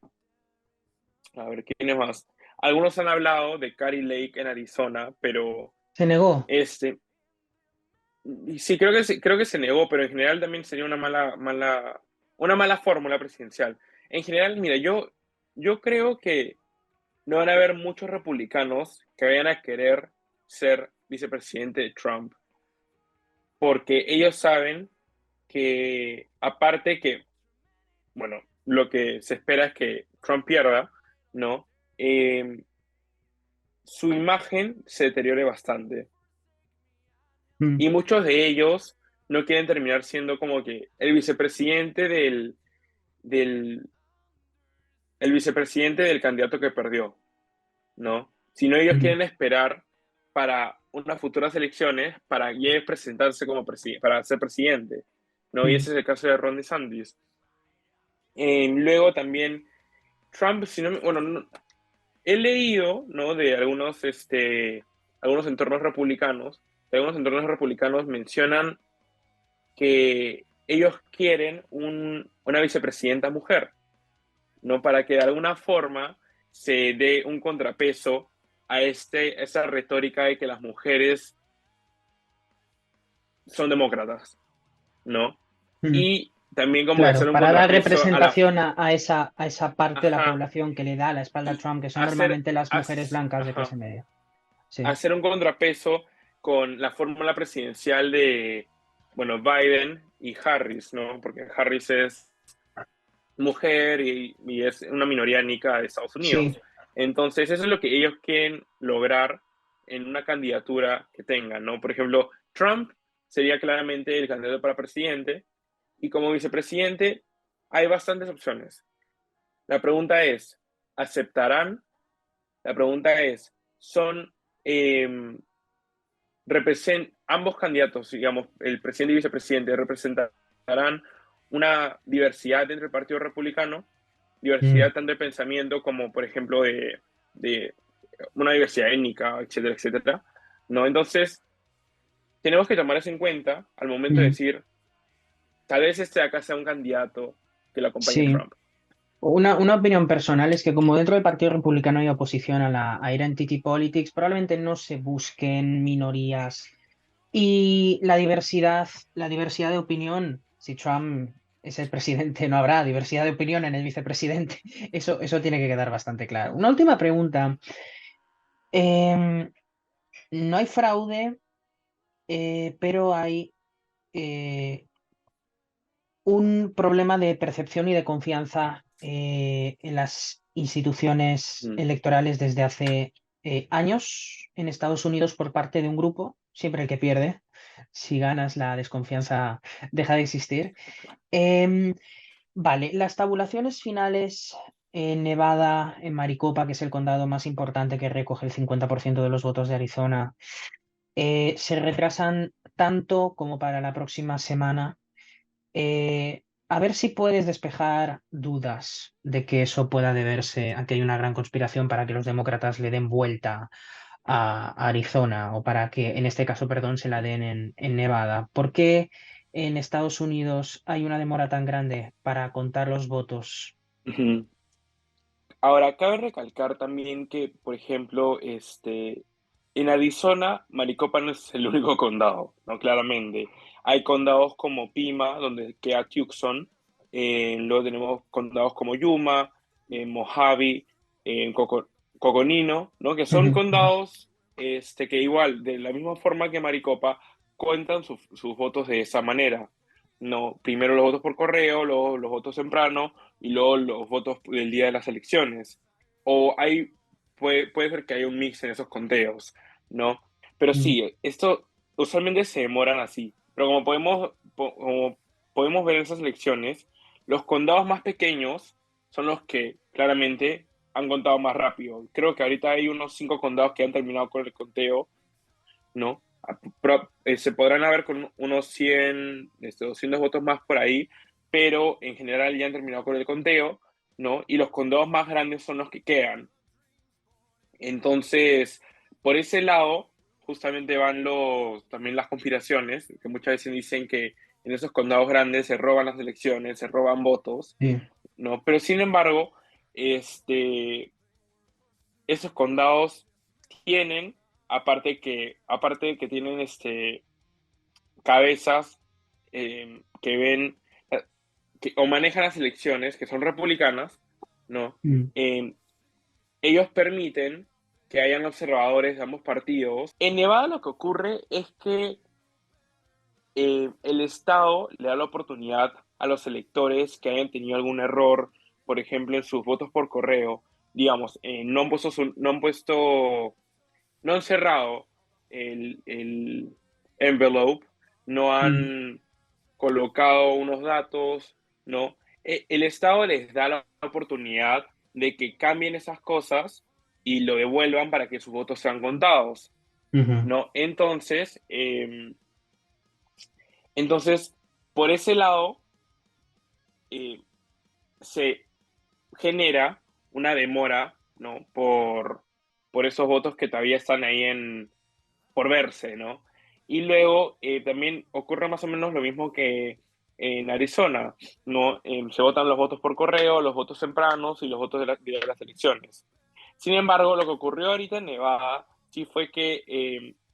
ver, ¿quiénes más? Algunos han hablado de Kari Lake en Arizona, pero Se negó. este, Sí, creo que se negó, pero en general también sería una mala fórmula presidencial. En general, mira, yo creo que no van a haber muchos republicanos que vayan a querer ser vicepresidente de Trump, porque ellos saben que, aparte que, bueno, lo que se espera es que Trump pierda, ¿no? Eh, Su imagen se deteriore bastante. Mm, Y muchos de ellos no quieren terminar siendo como que del, el vicepresidente del candidato que perdió, ¿no? Sino ellos mm, quieren esperar para unas futuras elecciones para ya presentarse como para ser presidente, ¿no? Y mm. ese es el caso de Ron DeSantis. Luego también Trump, si no, bueno, he leído, ¿no? De algunos entornos republicanos mencionan que ellos quieren una vicepresidenta mujer, ¿no? Para que de alguna forma se dé un contrapeso a esa retórica de que las mujeres son demócratas, ¿no? Mm. Y también como que hacer Claro, un para dar contrapeso representación a esa parte de la ajá, población que le da la espalda a y Trump, que son hacer, normalmente las mujeres blancas de clase ajá, media. Sí, hacer un contrapeso con la fórmula presidencial de, bueno, Biden y Harris, ¿no? Porque Harris es mujer y es una minoría étnica de Estados sí. Unidos. Entonces, eso es lo que ellos quieren lograr en una candidatura que tengan, ¿no? Por ejemplo, Trump sería claramente el candidato para presidente y como vicepresidente hay bastantes opciones. La pregunta es, ¿aceptarán? La pregunta es, ¿son eh, ambos candidatos, digamos, el presidente y vicepresidente, representarán una diversidad dentro del Partido Republicano, Mm. diversidad tanto de pensamiento como, por ejemplo, de una diversidad étnica, etcétera, etcétera, ¿no? Entonces, tenemos que tomar eso en cuenta al momento de Mm. decir, tal vez este de acá sea un candidato que lo acompañe a Sí. Trump. Una opinión personal es que como dentro del Partido Republicano hay oposición a la identity politics, probablemente no se busquen minorías y la diversidad de opinión, si Trump es el presidente, no habrá diversidad de opinión en el vicepresidente. Eso tiene que quedar bastante claro. Una última pregunta. Em, no hay fraude, pero hay eh, un problema de percepción y de confianza en las instituciones Mm. electorales desde hace años en Estados Unidos por parte de un grupo, siempre el que pierde. Si ganas, la desconfianza deja de existir. Em, vale, las tabulaciones finales en Nevada, en Maricopa, que es el condado más importante que recoge el 50% de los votos de Arizona, se retrasan tanto como para la próxima semana. A ver si puedes despejar dudas de que eso pueda deberse a que hay una gran conspiración para que los demócratas le den vuelta a Arizona o para que, en este caso, perdón, se la den en Nevada. ¿Por qué en Estados Unidos hay una demora tan grande para contar los votos? Ujú. Ahora, cabe recalcar también que, por ejemplo, en Arizona, Maricopa no es el único condado, ¿no? Claramente. Hay condados como Pima, donde queda Tucson, luego tenemos condados como Yuma, Mojave, Coconino, ¿no? Que son Ujú, ujú. condados que igual, de la misma forma que Maricopa, cuentan sus votos de esa manera, ¿no? Primero los votos por correo, luego los votos temprano y luego los votos del día de las elecciones. O puede ser que haya un mix en esos conteos, ¿no? Pero Mm. sí, esto usualmente se demoran así. Pero como podemos ver en esas elecciones, los condados más pequeños son los que claramente han contado más rápido. Creo que ahorita hay unos 5 condados que han terminado con el conteo, ¿no? Se podrán haber con unos 100, 200 votos más por ahí, pero en general ya han terminado con el conteo, ¿no? Y los condados más grandes son los que quedan. Entonces, por ese lado, justamente van también las conspiraciones, que muchas veces dicen que en esos condados grandes se roban las elecciones, se roban votos, Sí. ¿no? Pero sin embargo, este, esos condados tienen, aparte de que tienen cabezas que ven o manejan las elecciones, que son republicanas, ¿no? Eh, Ellos permiten que hayan observadores de ambos partidos. En Nevada lo que ocurre es que el Estado le da la oportunidad a los electores que hayan tenido algún error, por ejemplo, en sus votos por correo, digamos, no han cerrado el envelope, no han colocado unos datos, ¿no? El Estado les da la oportunidad de que cambien esas cosas y lo devuelvan para que sus votos sean contados, ¿no? Entonces, por ese lado, eh, se genera una demora, ¿no? Por esos votos que todavía están ahí por verse, ¿no? Y luego también ocurre más o menos lo mismo que en Arizona, ¿no? Se votan los votos por correo, los votos tempranos y los votos de las elecciones. Sin embargo, lo que ocurrió ahorita en Nevada sí fue que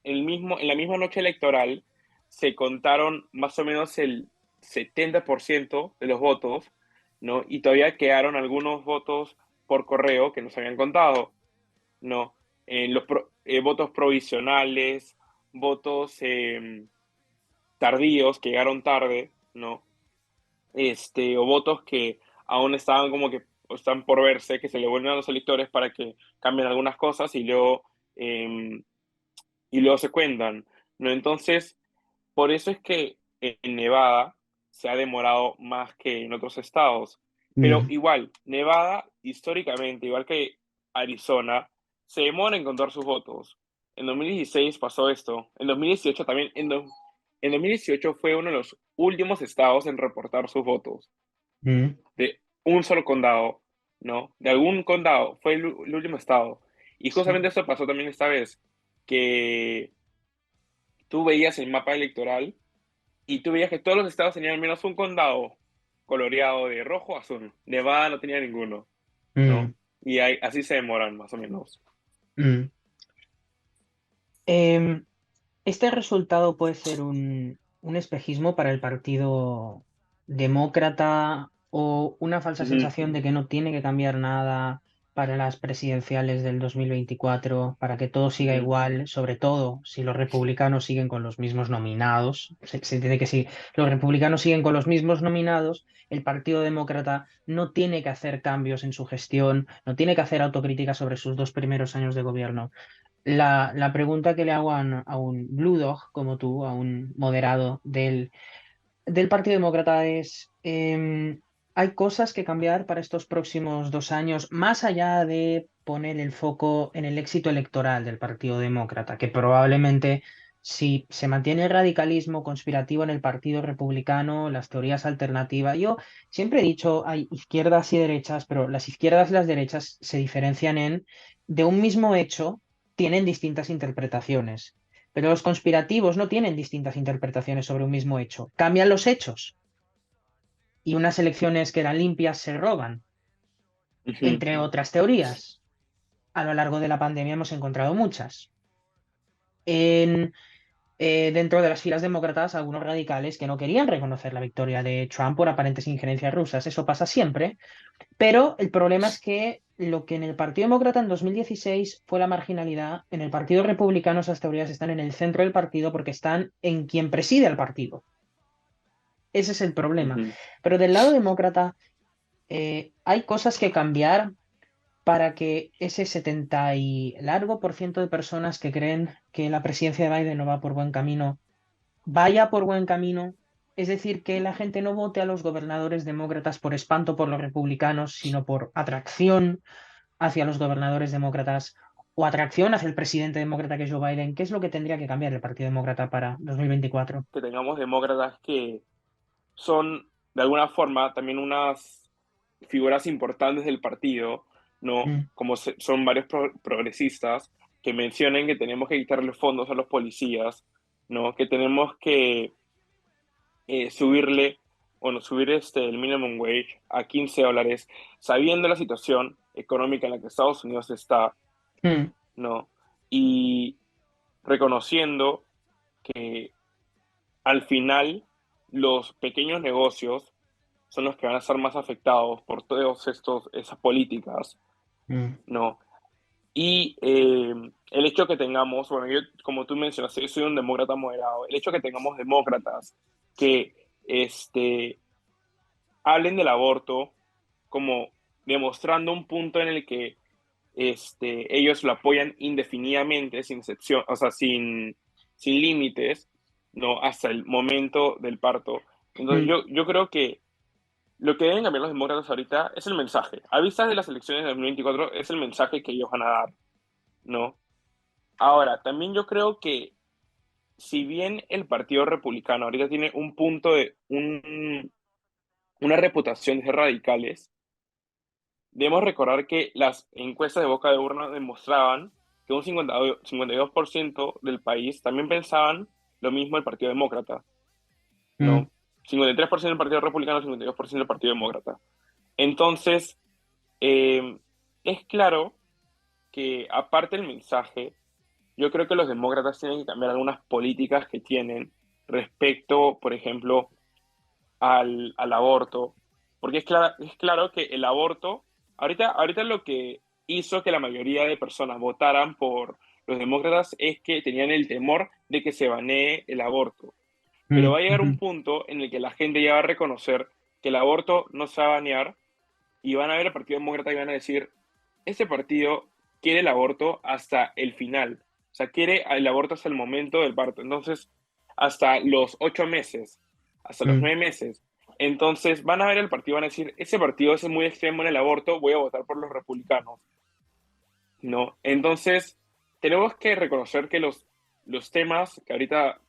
en la misma noche electoral se contaron más o menos el 70% de los votos, ¿no? Y todavía quedaron algunos votos por correo que no se habían contado, ¿no? Votos provisionales, votos tardíos que llegaron tarde, ¿no? O votos que aún estaban como que están por verse, que se le vuelven a los electores para que cambien algunas cosas y luego se cuentan, ¿no? Entonces, por eso es que en Nevada se ha demorado más que en otros estados. Pero igual, Nevada, históricamente, igual que Arizona, se demora en contar sus votos. En 2016 pasó esto. En 2018 también. En 2018 fue uno de los últimos estados en reportar sus votos. De un solo condado, ¿no? De algún condado. Fue el último estado. Y justamente eso pasó también esta vez. Que tú veías el mapa electoral y tú veías que todos los estados tenían al menos un condado coloreado de rojo o azul. Nevada no tenía ninguno, ¿no? Y así se demoran, más o menos. Em, Este resultado puede ser un espejismo para el Partido Demócrata o una falsa Ujú. sensación de que no tiene que cambiar nada para las presidenciales del 2024, para que todo siga Ujú. igual, sobre todo si los republicanos siguen con los mismos nominados. Se entiende que si los republicanos siguen con los mismos nominados, el Partido Demócrata no tiene que hacer cambios en su gestión, no tiene que hacer autocrítica sobre sus 2 primeros años de gobierno. La pregunta que le hago a un Blue Dog como tú, a un moderado del Partido Demócrata es, ¿hay cosas que cambiar para estos próximos 2 años, más allá de poner el foco en el éxito electoral del Partido Demócrata, que probablemente si se mantiene el radicalismo conspirativo en el Partido Republicano, las teorías alternativas, yo siempre he dicho, hay izquierdas y derechas, pero las izquierdas y las derechas se diferencian de un mismo hecho, tienen distintas interpretaciones. Pero los conspirativos no tienen distintas interpretaciones sobre un mismo hecho. Cambian los hechos. Y unas elecciones que eran limpias se roban, Ujú. entre otras teorías. A lo largo de la pandemia hemos encontrado muchas. En, Dentro de las filas demócratas, algunos radicales que no querían reconocer la victoria de Trump por aparentes injerencias rusas. Eso pasa siempre. Pero el problema es que lo que en el Partido Demócrata en 2016 fue la marginalidad, en el Partido Republicano esas teorías están en el centro del partido porque están en quien preside el partido. Ese es el problema. Ujú. Pero del lado demócrata, hay cosas que cambiar para que ese 70 y largo por ciento de personas que creen que la presidencia de Biden no va por buen camino, vaya por buen camino. Es decir, que la gente no vote a los gobernadores demócratas por espanto por los republicanos, sino por atracción hacia los gobernadores demócratas o atracción hacia el presidente demócrata que es Joe Biden. ¿Qué es lo que tendría que cambiar el Partido Demócrata para 2024? Que tengamos demócratas que son, de alguna forma, también unas figuras importantes del partido, ¿no? Mm, Como son varios progresistas que mencionen que tenemos que quitarle fondos a los policías, ¿no? Que tenemos que subirle, bueno, subir el minimum wage a $15, sabiendo la situación económica en la que Estados Unidos está, ¿no? Y reconociendo que al final los pequeños negocios son los que van a ser más afectados por todas esas políticas, ¿no? Y el hecho que tengamos, bueno, yo, como tú mencionaste, yo soy un demócrata moderado, el hecho que tengamos demócratas que hablen del aborto como demostrando un punto en el que ellos lo apoyan indefinidamente, sin excepción, o sea, sin límites, ¿no? Hasta el momento del parto. Entonces yo creo que lo que deben cambiar los demócratas ahorita es el mensaje. A vistas de las elecciones de 2024 es el mensaje que ellos van a dar, ¿no? Ahora, también yo creo que si bien el Partido Republicano ahorita tiene un punto de una reputación de radicales, debemos recordar que las encuestas de boca de urna demostraban que un 52% del país también pensaban lo mismo del Partido Demócrata, ¿no? 53% del Partido Republicano, 52% del Partido Demócrata. Entonces, es claro que aparte del mensaje, yo creo que los demócratas tienen que cambiar algunas políticas que tienen respecto, por ejemplo, al aborto, porque es claro que el aborto, ahorita lo que hizo que la mayoría de personas votaran por los demócratas es que tenían el temor de que se banee el aborto. Pero va a llegar un punto en el que la gente ya va a reconocer que el aborto no se va a banear y van a ver al Partido Demócrata y van a decir, este partido quiere el aborto hasta el final, o sea, quiere el aborto hasta el momento del parto, entonces hasta los 8 meses, hasta los 9 meses. Entonces van a ver al partido y van a decir, ese partido es muy extremo en el aborto, voy a votar por los republicanos. ¿No? Entonces, tenemos que reconocer que los temas que ahorita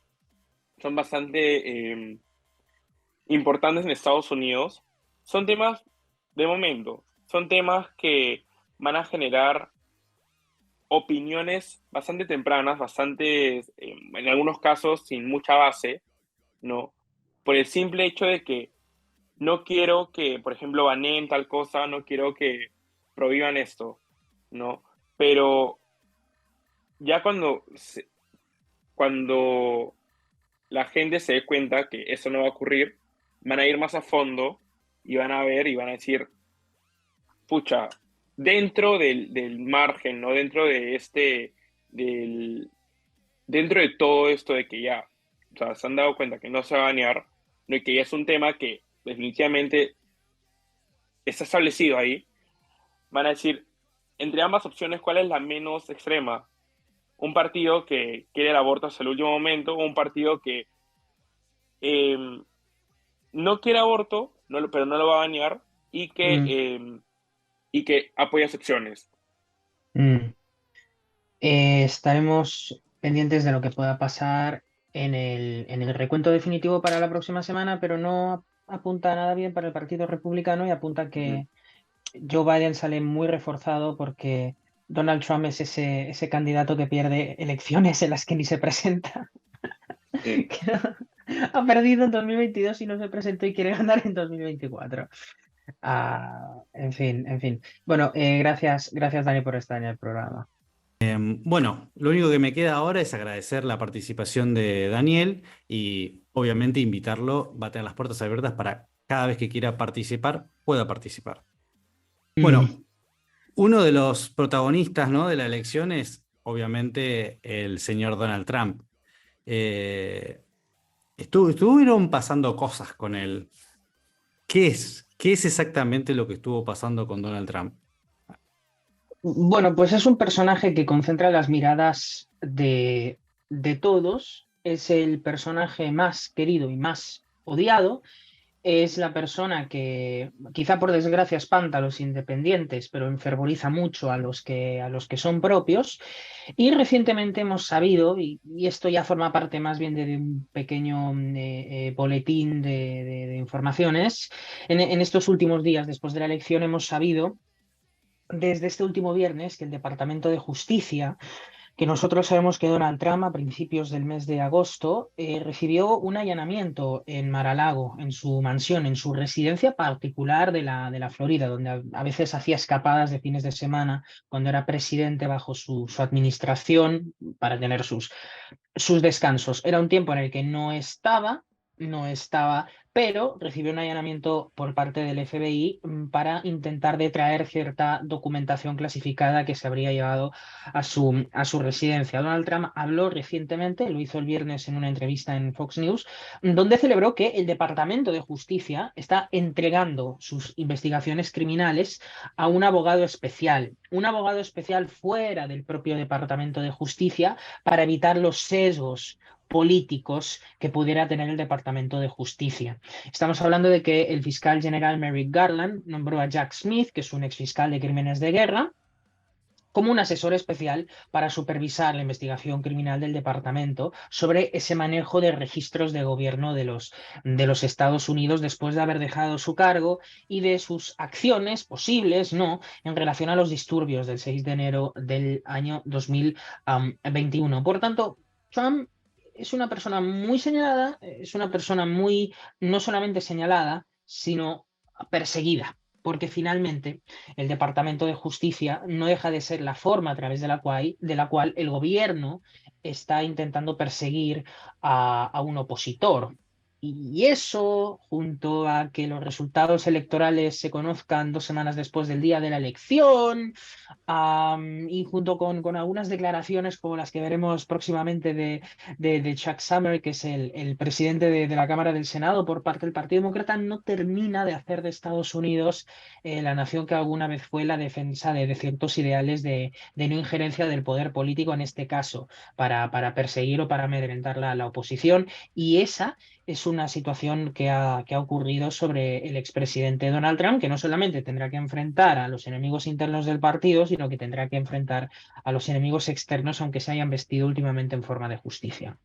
son bastante importantes en Estados Unidos son temas de momento, son temas que van a generar opiniones bastante tempranas, bastante, en algunos casos, sin mucha base, ¿no? Por el simple hecho de que no quiero que, por ejemplo, baneen tal cosa, no quiero que prohíban esto, ¿no? Pero ya cuando la gente se dé cuenta que eso no va a ocurrir, van a ir más a fondo y van a ver y van a decir, pucha, dentro del margen, ¿no? Dentro de todo esto de que ya, o sea, se han dado cuenta que no se va a banear, ¿no? Y que ya es un tema que definitivamente está establecido ahí, van a decir, entre ambas opciones, ¿cuál es la menos extrema? Un partido que quiere el aborto hasta el último momento o un partido que eh, no quiere aborto, pero no lo va a banear y que apoya secciones. Estaremos pendientes de lo que pueda pasar en el recuento definitivo para la próxima semana, pero no apunta nada bien para el Partido Republicano y apunta que Joe Biden sale muy reforzado porque Donald Trump es ese candidato que pierde elecciones en las que ni se presenta. Sí. Ha perdido en 2022 y no se presentó y quiere ganar en 2024. En fin. Bueno, gracias Dani por estar en el programa. Bueno, lo único que me queda ahora es agradecer la participación de Daniel y obviamente invitarlo, va a tener las puertas abiertas para cada vez que quiera participar, pueda participar. Bueno, uno de los protagonistas, ¿no?, de la elección es obviamente el señor Donald Trump. Estuvieron pasando cosas con él. ¿Qué es exactamente lo que estuvo pasando con Donald Trump? Bueno, pues es un personaje que concentra las miradas de todos. Es el personaje más querido y más odiado. Es la persona que, quizá por desgracia, espanta a los independientes, pero enfervoriza mucho a los que son propios. Y recientemente hemos sabido, y esto ya forma parte más bien de un pequeño boletín de informaciones, en estos últimos días, después de la elección, hemos sabido desde este último viernes que el Departamento de Justicia, que nosotros sabemos que Donald Trump a principios del mes de agosto recibió un allanamiento en Mar-a-Lago, en su mansión, en su residencia particular de la Florida, donde a veces hacía escapadas de fines de semana cuando era presidente bajo su administración para tener sus descansos. Era un tiempo en el que no estaba, pero recibió un allanamiento por parte del FBI para intentar detraer cierta documentación clasificada que se habría llevado a su residencia. Donald Trump habló recientemente, lo hizo el viernes en una entrevista en Fox News, donde celebró que el Departamento de Justicia está entregando sus investigaciones criminales a un abogado especial fuera del propio Departamento de Justicia para evitar los sesgos políticos que pudiera tener el Departamento de Justicia. Estamos hablando de que el fiscal general Merrick Garland nombró a Jack Smith, que es un exfiscal de crímenes de guerra, como un asesor especial para supervisar la investigación criminal del departamento sobre ese manejo de registros de gobierno de los Estados Unidos después de haber dejado su cargo y de sus acciones posibles, no, en relación a los disturbios del 6 de enero del año 2021. Por tanto, Trump es una persona muy señalada, es una persona muy, no solamente señalada, sino perseguida, porque finalmente el Departamento de Justicia no deja de ser la forma a través de la cual el gobierno está intentando perseguir a un opositor. Y eso, junto a que los resultados electorales se conozcan 2 semanas después del día de la elección, y junto con algunas declaraciones como las que veremos próximamente de Chuck Schumer, que es el presidente de la Cámara del Senado por parte del Partido Demócrata, no termina de hacer de Estados Unidos la nación que alguna vez fue la defensa de ciertos ideales de no injerencia del poder político, en este caso, para perseguir o para amedrentar la oposición. Y esa es una situación que ha ocurrido sobre el expresidente Donald Trump, que no solamente tendrá que enfrentar a los enemigos internos del partido, sino que tendrá que enfrentar a los enemigos externos, aunque se hayan vestido últimamente en forma de justicia.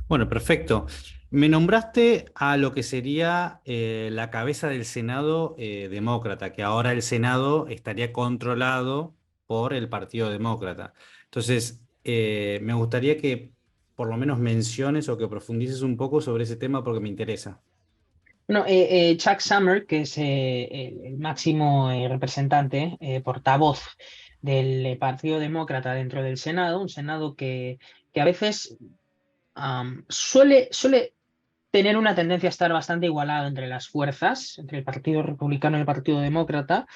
Bueno, perfecto. Me nombraste a lo que sería la cabeza del Senado demócrata, que ahora el Senado estaría controlado por el Partido Demócrata. Entonces, me gustaría que por lo menos menciones o que profundices un poco sobre ese tema porque me interesa. Bueno, Chuck Schumer, que es el máximo representante, portavoz del Partido Demócrata dentro del Senado, un Senado que a veces suele tener una tendencia a estar bastante igualado entre las fuerzas, entre el Partido Republicano y el Partido Demócrata.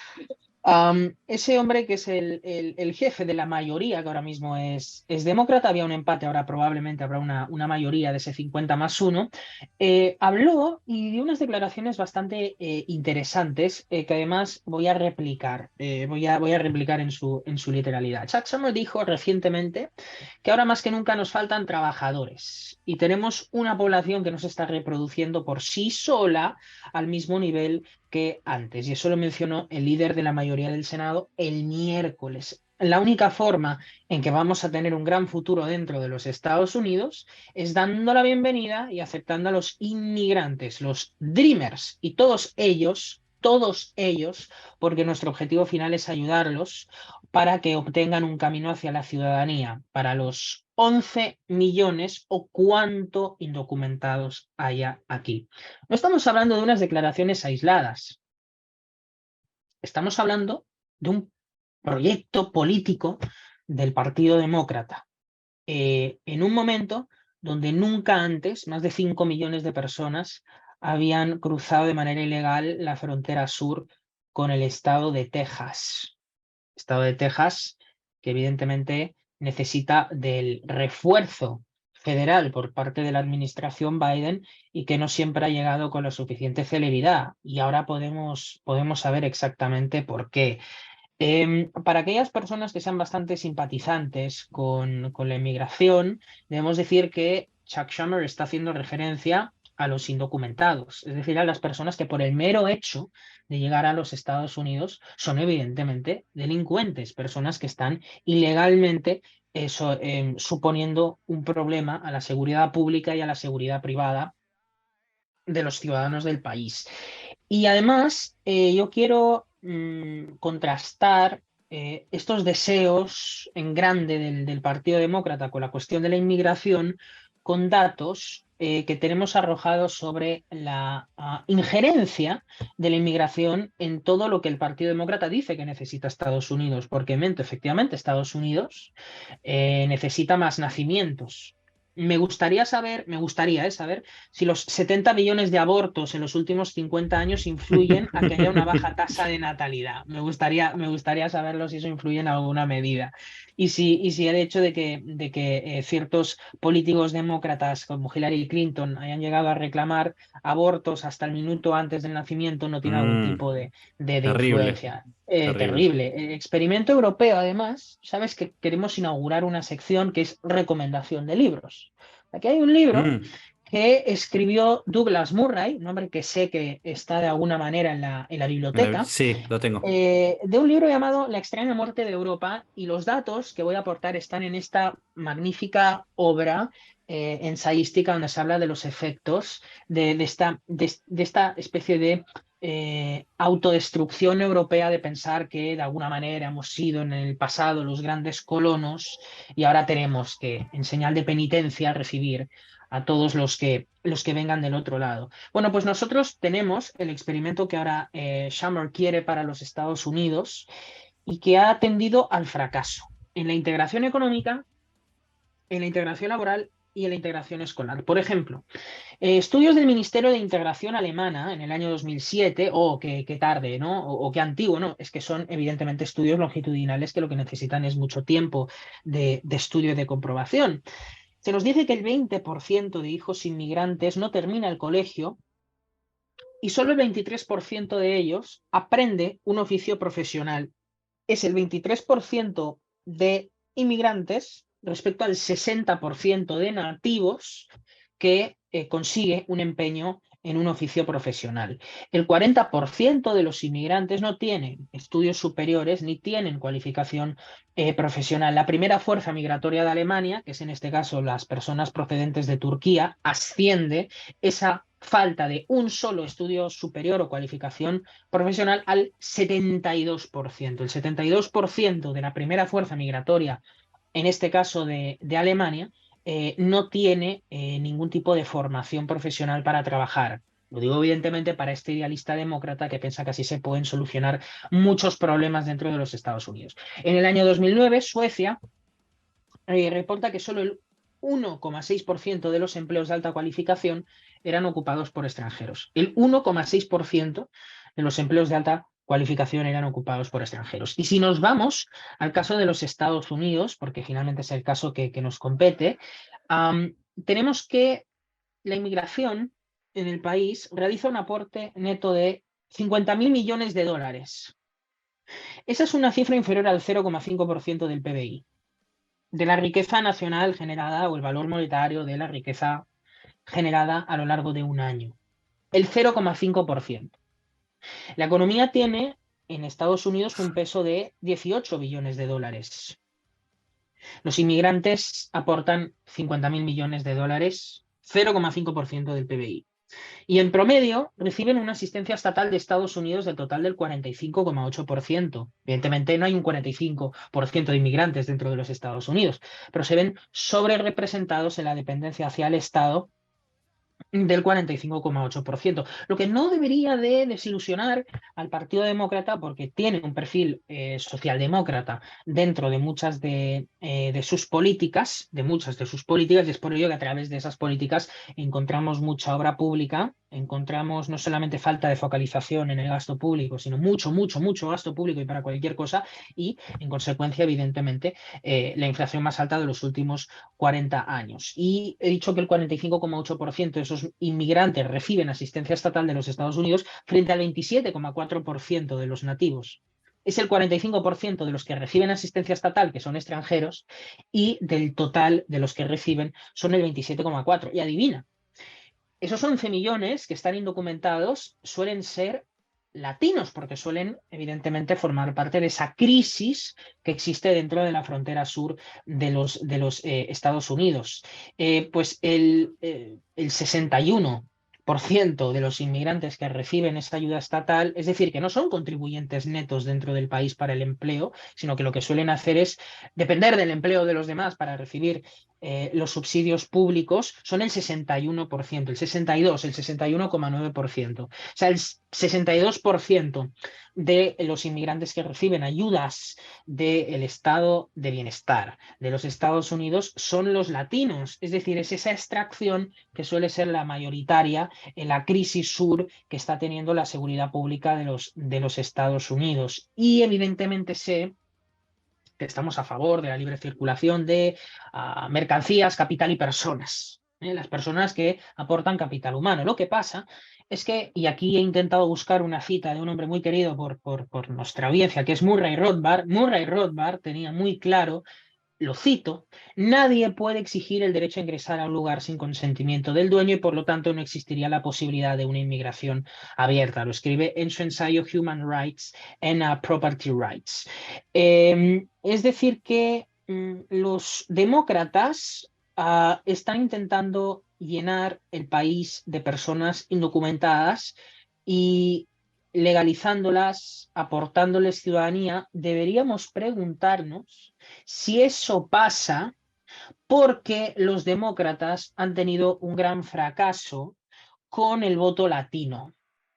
Ese hombre que es el jefe de la mayoría, que ahora mismo es demócrata, había un empate, ahora probablemente habrá una mayoría de ese 50+1, habló y dio unas declaraciones bastante interesantes que además voy a replicar, voy a replicar en su literalidad. Chuck Schumer dijo recientemente que ahora más que nunca nos faltan trabajadores y tenemos una población que no se está reproduciendo por sí sola al mismo nivel que antes. Y eso lo mencionó el líder de la mayoría del Senado el miércoles. La única forma en que vamos a tener un gran futuro dentro de los Estados Unidos es dando la bienvenida y aceptando a los inmigrantes, los Dreamers, y todos ellos, porque nuestro objetivo final es ayudarlos para que obtengan un camino hacia la ciudadanía, para los 11 millones o cuánto indocumentados haya aquí. No estamos hablando de unas declaraciones aisladas, estamos hablando de un proyecto político del Partido Demócrata, en un momento donde nunca antes más de 5 millones de personas habían cruzado de manera ilegal la frontera sur con el estado de Texas. Estado de Texas que evidentemente necesita del refuerzo federal por parte de la administración Biden y que no siempre ha llegado con la suficiente celeridad. Y ahora podemos saber exactamente por qué. Para aquellas personas que sean bastante simpatizantes con la inmigración, debemos decir que Chuck Schumer está haciendo referencia a los indocumentados, es decir, a las personas que por el mero hecho de llegar a los Estados Unidos son evidentemente delincuentes, personas que están ilegalmente suponiendo un problema a la seguridad pública y a la seguridad privada de los ciudadanos del país. Y además, yo quiero contrastar estos deseos en grande del Partido Demócrata con la cuestión de la inmigración con datos que tenemos arrojados sobre la injerencia de la inmigración en todo lo que el Partido Demócrata dice que necesita Estados Unidos, porque efectivamente Estados Unidos necesita más nacimientos. Me gustaría saber si los 70 millones de abortos en los últimos 50 años influyen a que haya una baja tasa de natalidad. Me gustaría saberlo si eso influye en alguna medida. Y si el hecho de que ciertos políticos demócratas como Hillary Clinton hayan llegado a reclamar abortos hasta el minuto antes del nacimiento no tiene algún tipo de Terrible, influencia. terrible. Terrible. El experimento europeo, además, sabes que queremos inaugurar una sección que es recomendación de libros. Aquí hay un libro que escribió Douglas Murray, un hombre que sé que está de alguna manera en la biblioteca, Sí, lo tengo. de un libro llamado La extraña muerte de Europa, y los datos que voy a aportar están en esta magnífica obra ensayística donde se habla de los efectos de esta especie de autodestrucción europea, de pensar que de alguna manera hemos sido en el pasado los grandes colonos y ahora tenemos que, en señal de penitencia, recibir a todos los que vengan del otro lado. Bueno, pues nosotros tenemos el experimento que ahora Shammer quiere para los Estados Unidos y que ha tendido al fracaso en la integración económica, en la integración laboral y en la integración escolar. Por ejemplo, estudios del Ministerio de Integración alemana en el año 2007, qué tarde, ¿no? O qué antiguo, ¿no? Es que son evidentemente estudios longitudinales que lo que necesitan es mucho tiempo de estudio y de comprobación. Se nos dice que el 20% de hijos inmigrantes no termina el colegio y solo el 23% de ellos aprende un oficio profesional. Es el 23% de inmigrantes respecto al 60% de nativos que consigue un empeño en un oficio profesional. El 40% de los inmigrantes no tienen estudios superiores ni tienen cualificación profesional. La primera fuerza migratoria de Alemania, que es en este caso las personas procedentes de Turquía, asciende esa falta de un solo estudio superior o cualificación profesional al 72%. El 72% de la primera fuerza migratoria, en este caso de Alemania, no tiene ningún tipo de formación profesional para trabajar. Lo digo evidentemente para este idealista demócrata que piensa que así se pueden solucionar muchos problemas dentro de los Estados Unidos. En el año 2009, Suecia reporta que solo el 1,6% de los empleos de alta cualificación eran ocupados por extranjeros. El 1,6% de los empleos de alta cualificación eran ocupados por extranjeros. Y si nos vamos al caso de los Estados Unidos, porque finalmente es el caso que nos compete, tenemos que la inmigración en el país realiza un aporte neto de 50.000 millones de dólares. Esa es una cifra inferior al 0,5% del PBI, de la riqueza nacional generada o el valor monetario de la riqueza generada a lo largo de un año. El 0,5%. La economía tiene en Estados Unidos un peso de 18 billones de dólares. Los inmigrantes aportan 50.000 millones de dólares, 0,5% del PBI. Y en promedio reciben una asistencia estatal de Estados Unidos del total del 45,8%. Evidentemente no hay un 45% de inmigrantes dentro de los Estados Unidos, pero se ven sobre representados en la dependencia hacia el Estado del 45,8%, lo que no debería de desilusionar al Partido Demócrata, porque tiene un perfil socialdemócrata dentro de muchas de sus políticas, y es por ello que a través de esas políticas encontramos mucha obra pública, encontramos no solamente falta de focalización en el gasto público, sino mucho gasto público y para cualquier cosa, y en consecuencia, evidentemente, la inflación más alta de los últimos 40 años. Y he dicho que el 45,8% de esos inmigrantes reciben asistencia estatal de los Estados Unidos frente al 27,4% de los nativos. Es el 45% de los que reciben asistencia estatal que son extranjeros y del total de los que reciben son el 27,4%. Y adivina, esos 11 millones que están indocumentados suelen ser latinos, porque suelen evidentemente formar parte de esa crisis que existe dentro de la frontera sur de los Estados Unidos. Pues el 61% de los inmigrantes que reciben esa ayuda estatal, es decir, que no son contribuyentes netos dentro del país para el empleo, sino que lo que suelen hacer es depender del empleo de los demás para recibir los subsidios públicos, son el 61%, el 62, el 61,9%. O sea, el 62% de los inmigrantes que reciben ayudas del estado de bienestar de los Estados Unidos son los latinos, es decir, es esa extracción que suele ser la mayoritaria en la crisis sur que está teniendo la seguridad pública de los Estados Unidos. Y evidentemente sé que estamos a favor de la libre circulación de mercancías, capital y personas. Las personas que aportan capital humano. Lo que pasa es que, y aquí he intentado buscar una cita de un hombre muy querido por nuestra audiencia, que es Murray Rothbard. Murray Rothbard tenía muy claro, lo cito: nadie puede exigir el derecho a ingresar a un lugar sin consentimiento del dueño y por lo tanto no existiría la posibilidad de una inmigración abierta. Lo escribe en su ensayo Human Rights and Property Rights. Es decir que los demócratas están intentando llenar el país de personas indocumentadas y legalizándolas, aportándoles ciudadanía. Deberíamos preguntarnos si eso pasa porque los demócratas han tenido un gran fracaso con el voto latino.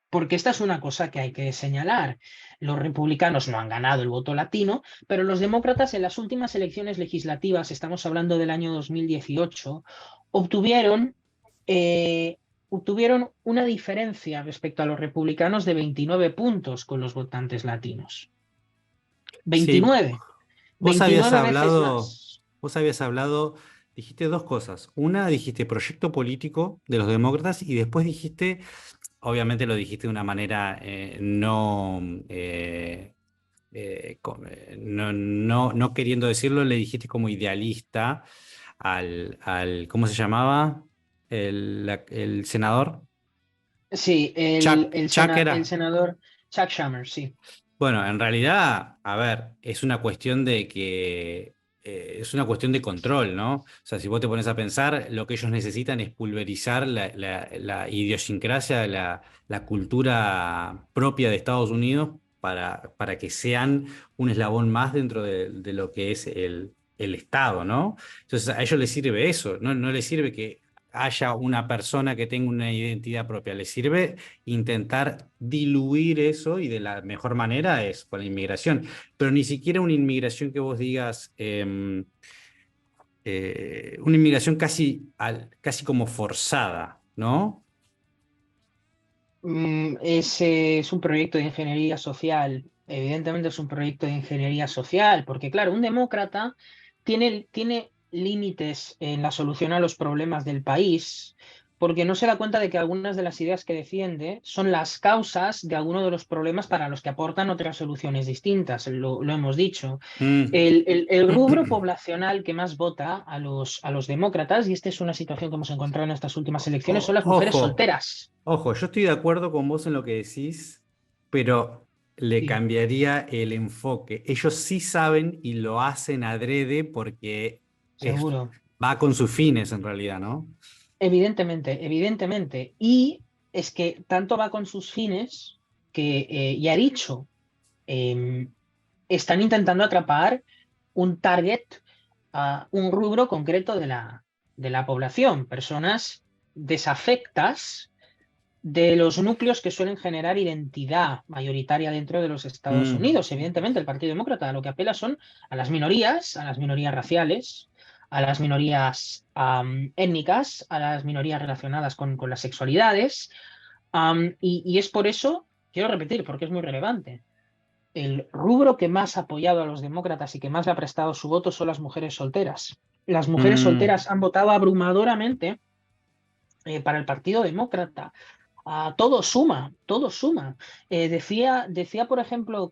Porque esta es una cosa que hay que señalar. Los republicanos no han ganado el voto latino, pero los demócratas en las últimas elecciones legislativas, estamos hablando del año 2018, obtuvieron una diferencia respecto a los republicanos de 29 puntos con los votantes latinos. Sí, 29. vos habías 29 veces hablado, más. vos habías hablado, dijiste dos cosas. Una, dijiste proyecto político de los demócratas y después dijiste, obviamente lo dijiste de una manera no queriendo decirlo, le dijiste como idealista ¿cómo se llamaba? El senador. Sí, Chuck el era. senador Chuck Schumer, sí. Bueno, en realidad, a ver, es una cuestión de que es una cuestión de control, ¿no? O sea, si vos te pones a pensar, lo que ellos necesitan es pulverizar la idiosincrasia, la cultura propia de Estados Unidos para que sean un eslabón más dentro de lo que es el Estado, ¿no? Entonces, a ellos les sirve eso, no les sirve que haya una persona que tenga una identidad propia, les sirve intentar diluir eso y de la mejor manera es con la inmigración, pero ni siquiera una inmigración que vos digas, una inmigración casi como forzada, ¿no? Ese es un proyecto de ingeniería social. Evidentemente es un proyecto de ingeniería social, porque claro, un demócrata tiene límites en la solución a los problemas del país, porque no se da cuenta de que algunas de las ideas que defiende son las causas de algunos de los problemas para los que aportan otras soluciones distintas. Lo hemos dicho. Mm. El rubro poblacional que más vota a los demócratas, y esta es una situación que hemos encontrado en estas últimas elecciones, son las mujeres Ojo, solteras. ojo, yo estoy de acuerdo con vos en lo que decís, pero le Sí, cambiaría el enfoque. Ellos sí saben y lo hacen adrede porque es- seguro. va con sus fines en realidad, ¿no? Evidentemente, evidentemente. Y es que tanto va con sus fines que, ya he dicho, em, están intentando atrapar un target, un rubro concreto de la población, personas desafectas de los núcleos que suelen generar identidad mayoritaria dentro de los Estados Mm. Unidos. Evidentemente, el Partido Demócrata a lo que apela son a las minorías raciales, a las minorías étnicas, a las minorías relacionadas con las sexualidades. Y es por eso, quiero repetir, porque es muy relevante, el rubro que más ha apoyado a los demócratas y que más le ha prestado su voto son las mujeres solteras. Las mujeres Mm. solteras han votado abrumadoramente para el Partido Demócrata. Todo suma, todo suma. Decía, por ejemplo,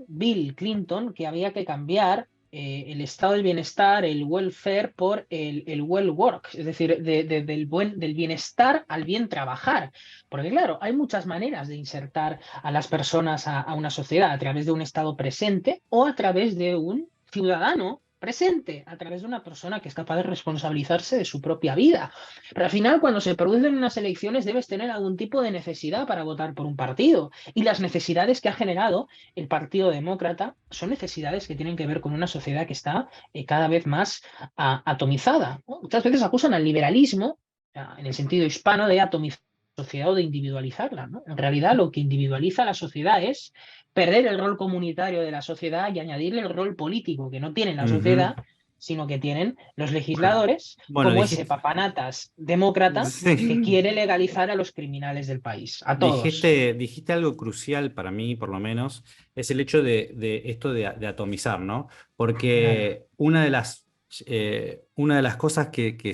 Bill Clinton, que había que cambiar el estado del bienestar, el welfare, por el well work, es decir, del bienestar al bien trabajar. Porque claro, hay muchas maneras de insertar a las personas a una sociedad, a través de un estado presente o a través de un ciudadano presente a través de una persona que es capaz de responsabilizarse de su propia vida. Pero al final, cuando se producen unas elecciones, debes tener algún tipo de necesidad para votar por un partido. Y las necesidades que ha generado el Partido Demócrata son necesidades que tienen que ver con una sociedad que está cada vez más atomizada, ¿no? Muchas veces acusan al liberalismo, en el sentido hispano, de atomizar la sociedad o de individualizarla, ¿no? En realidad, lo que individualiza a la sociedad es perder el rol comunitario de la sociedad y añadirle el rol político que no tiene la sociedad, sino que tienen los legisladores, Bueno, como ese papanatas demócrata que sí. quiere legalizar a los criminales del país, a todos. Dijiste algo crucial para mí, por lo menos, es el hecho de esto de atomizar, ¿no? Claro. Porque una de las cosas que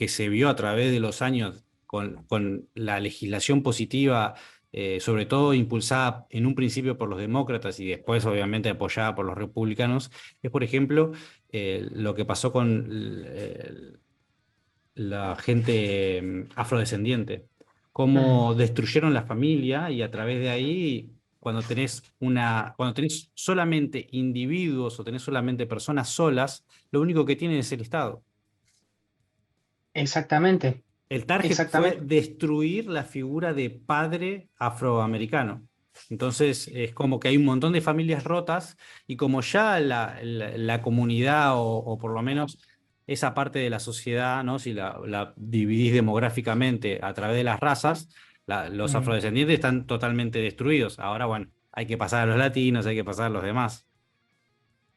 se vio a través de los años con la legislación positiva, sobre todo impulsada en un principio por los demócratas y después obviamente apoyada por los republicanos, es, por ejemplo, lo que pasó con la gente afrodescendiente, Mm. cómo destruyeron la familia y a través de ahí, cuando tenés solamente individuos o tenés solamente personas solas, lo único que tienen es el Estado. Exactamente, El target fue exactamente. destruir la figura de padre afroamericano. Entonces es como que hay un montón de familias rotas y como ya la comunidad o por lo menos esa parte de la sociedad, ¿no? Si la dividís demográficamente a través de las razas, los Mm. afrodescendientes están totalmente destruidos. Ahora, bueno, hay que pasar a los latinos, hay que pasar a los demás.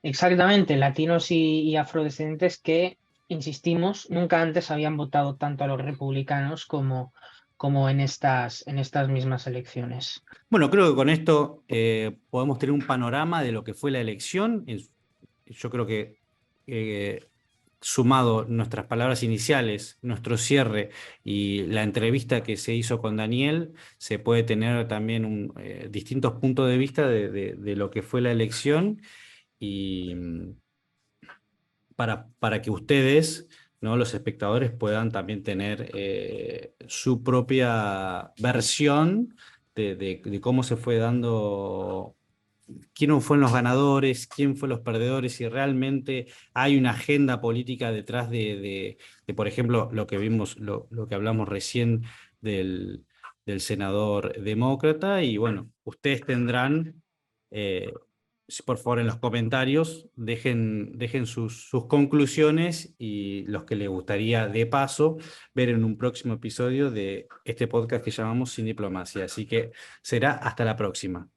Exactamente, latinos y afrodescendientes que, insistimos, nunca antes habían votado tanto a los republicanos como en estas mismas elecciones. Bueno, creo que con esto podemos tener un panorama de lo que fue la elección. Yo creo que eh, sumado nuestras palabras iniciales, nuestro cierre y la entrevista que se hizo con Daniel, se puede tener también distintos puntos de vista de lo que fue la elección y para que ustedes, ¿no? Los espectadores puedan también tener su propia versión de cómo se fue dando, quién fueron los ganadores, quién fue los perdedores, si realmente hay una agenda política detrás por ejemplo, lo que vimos, lo que hablamos recién del senador demócrata, y bueno, ustedes tendrán, por favor, en los comentarios, dejen sus conclusiones y los que les gustaría, de paso, ver en un próximo episodio de este podcast que llamamos Sin Diplomacia. Así que será hasta la próxima.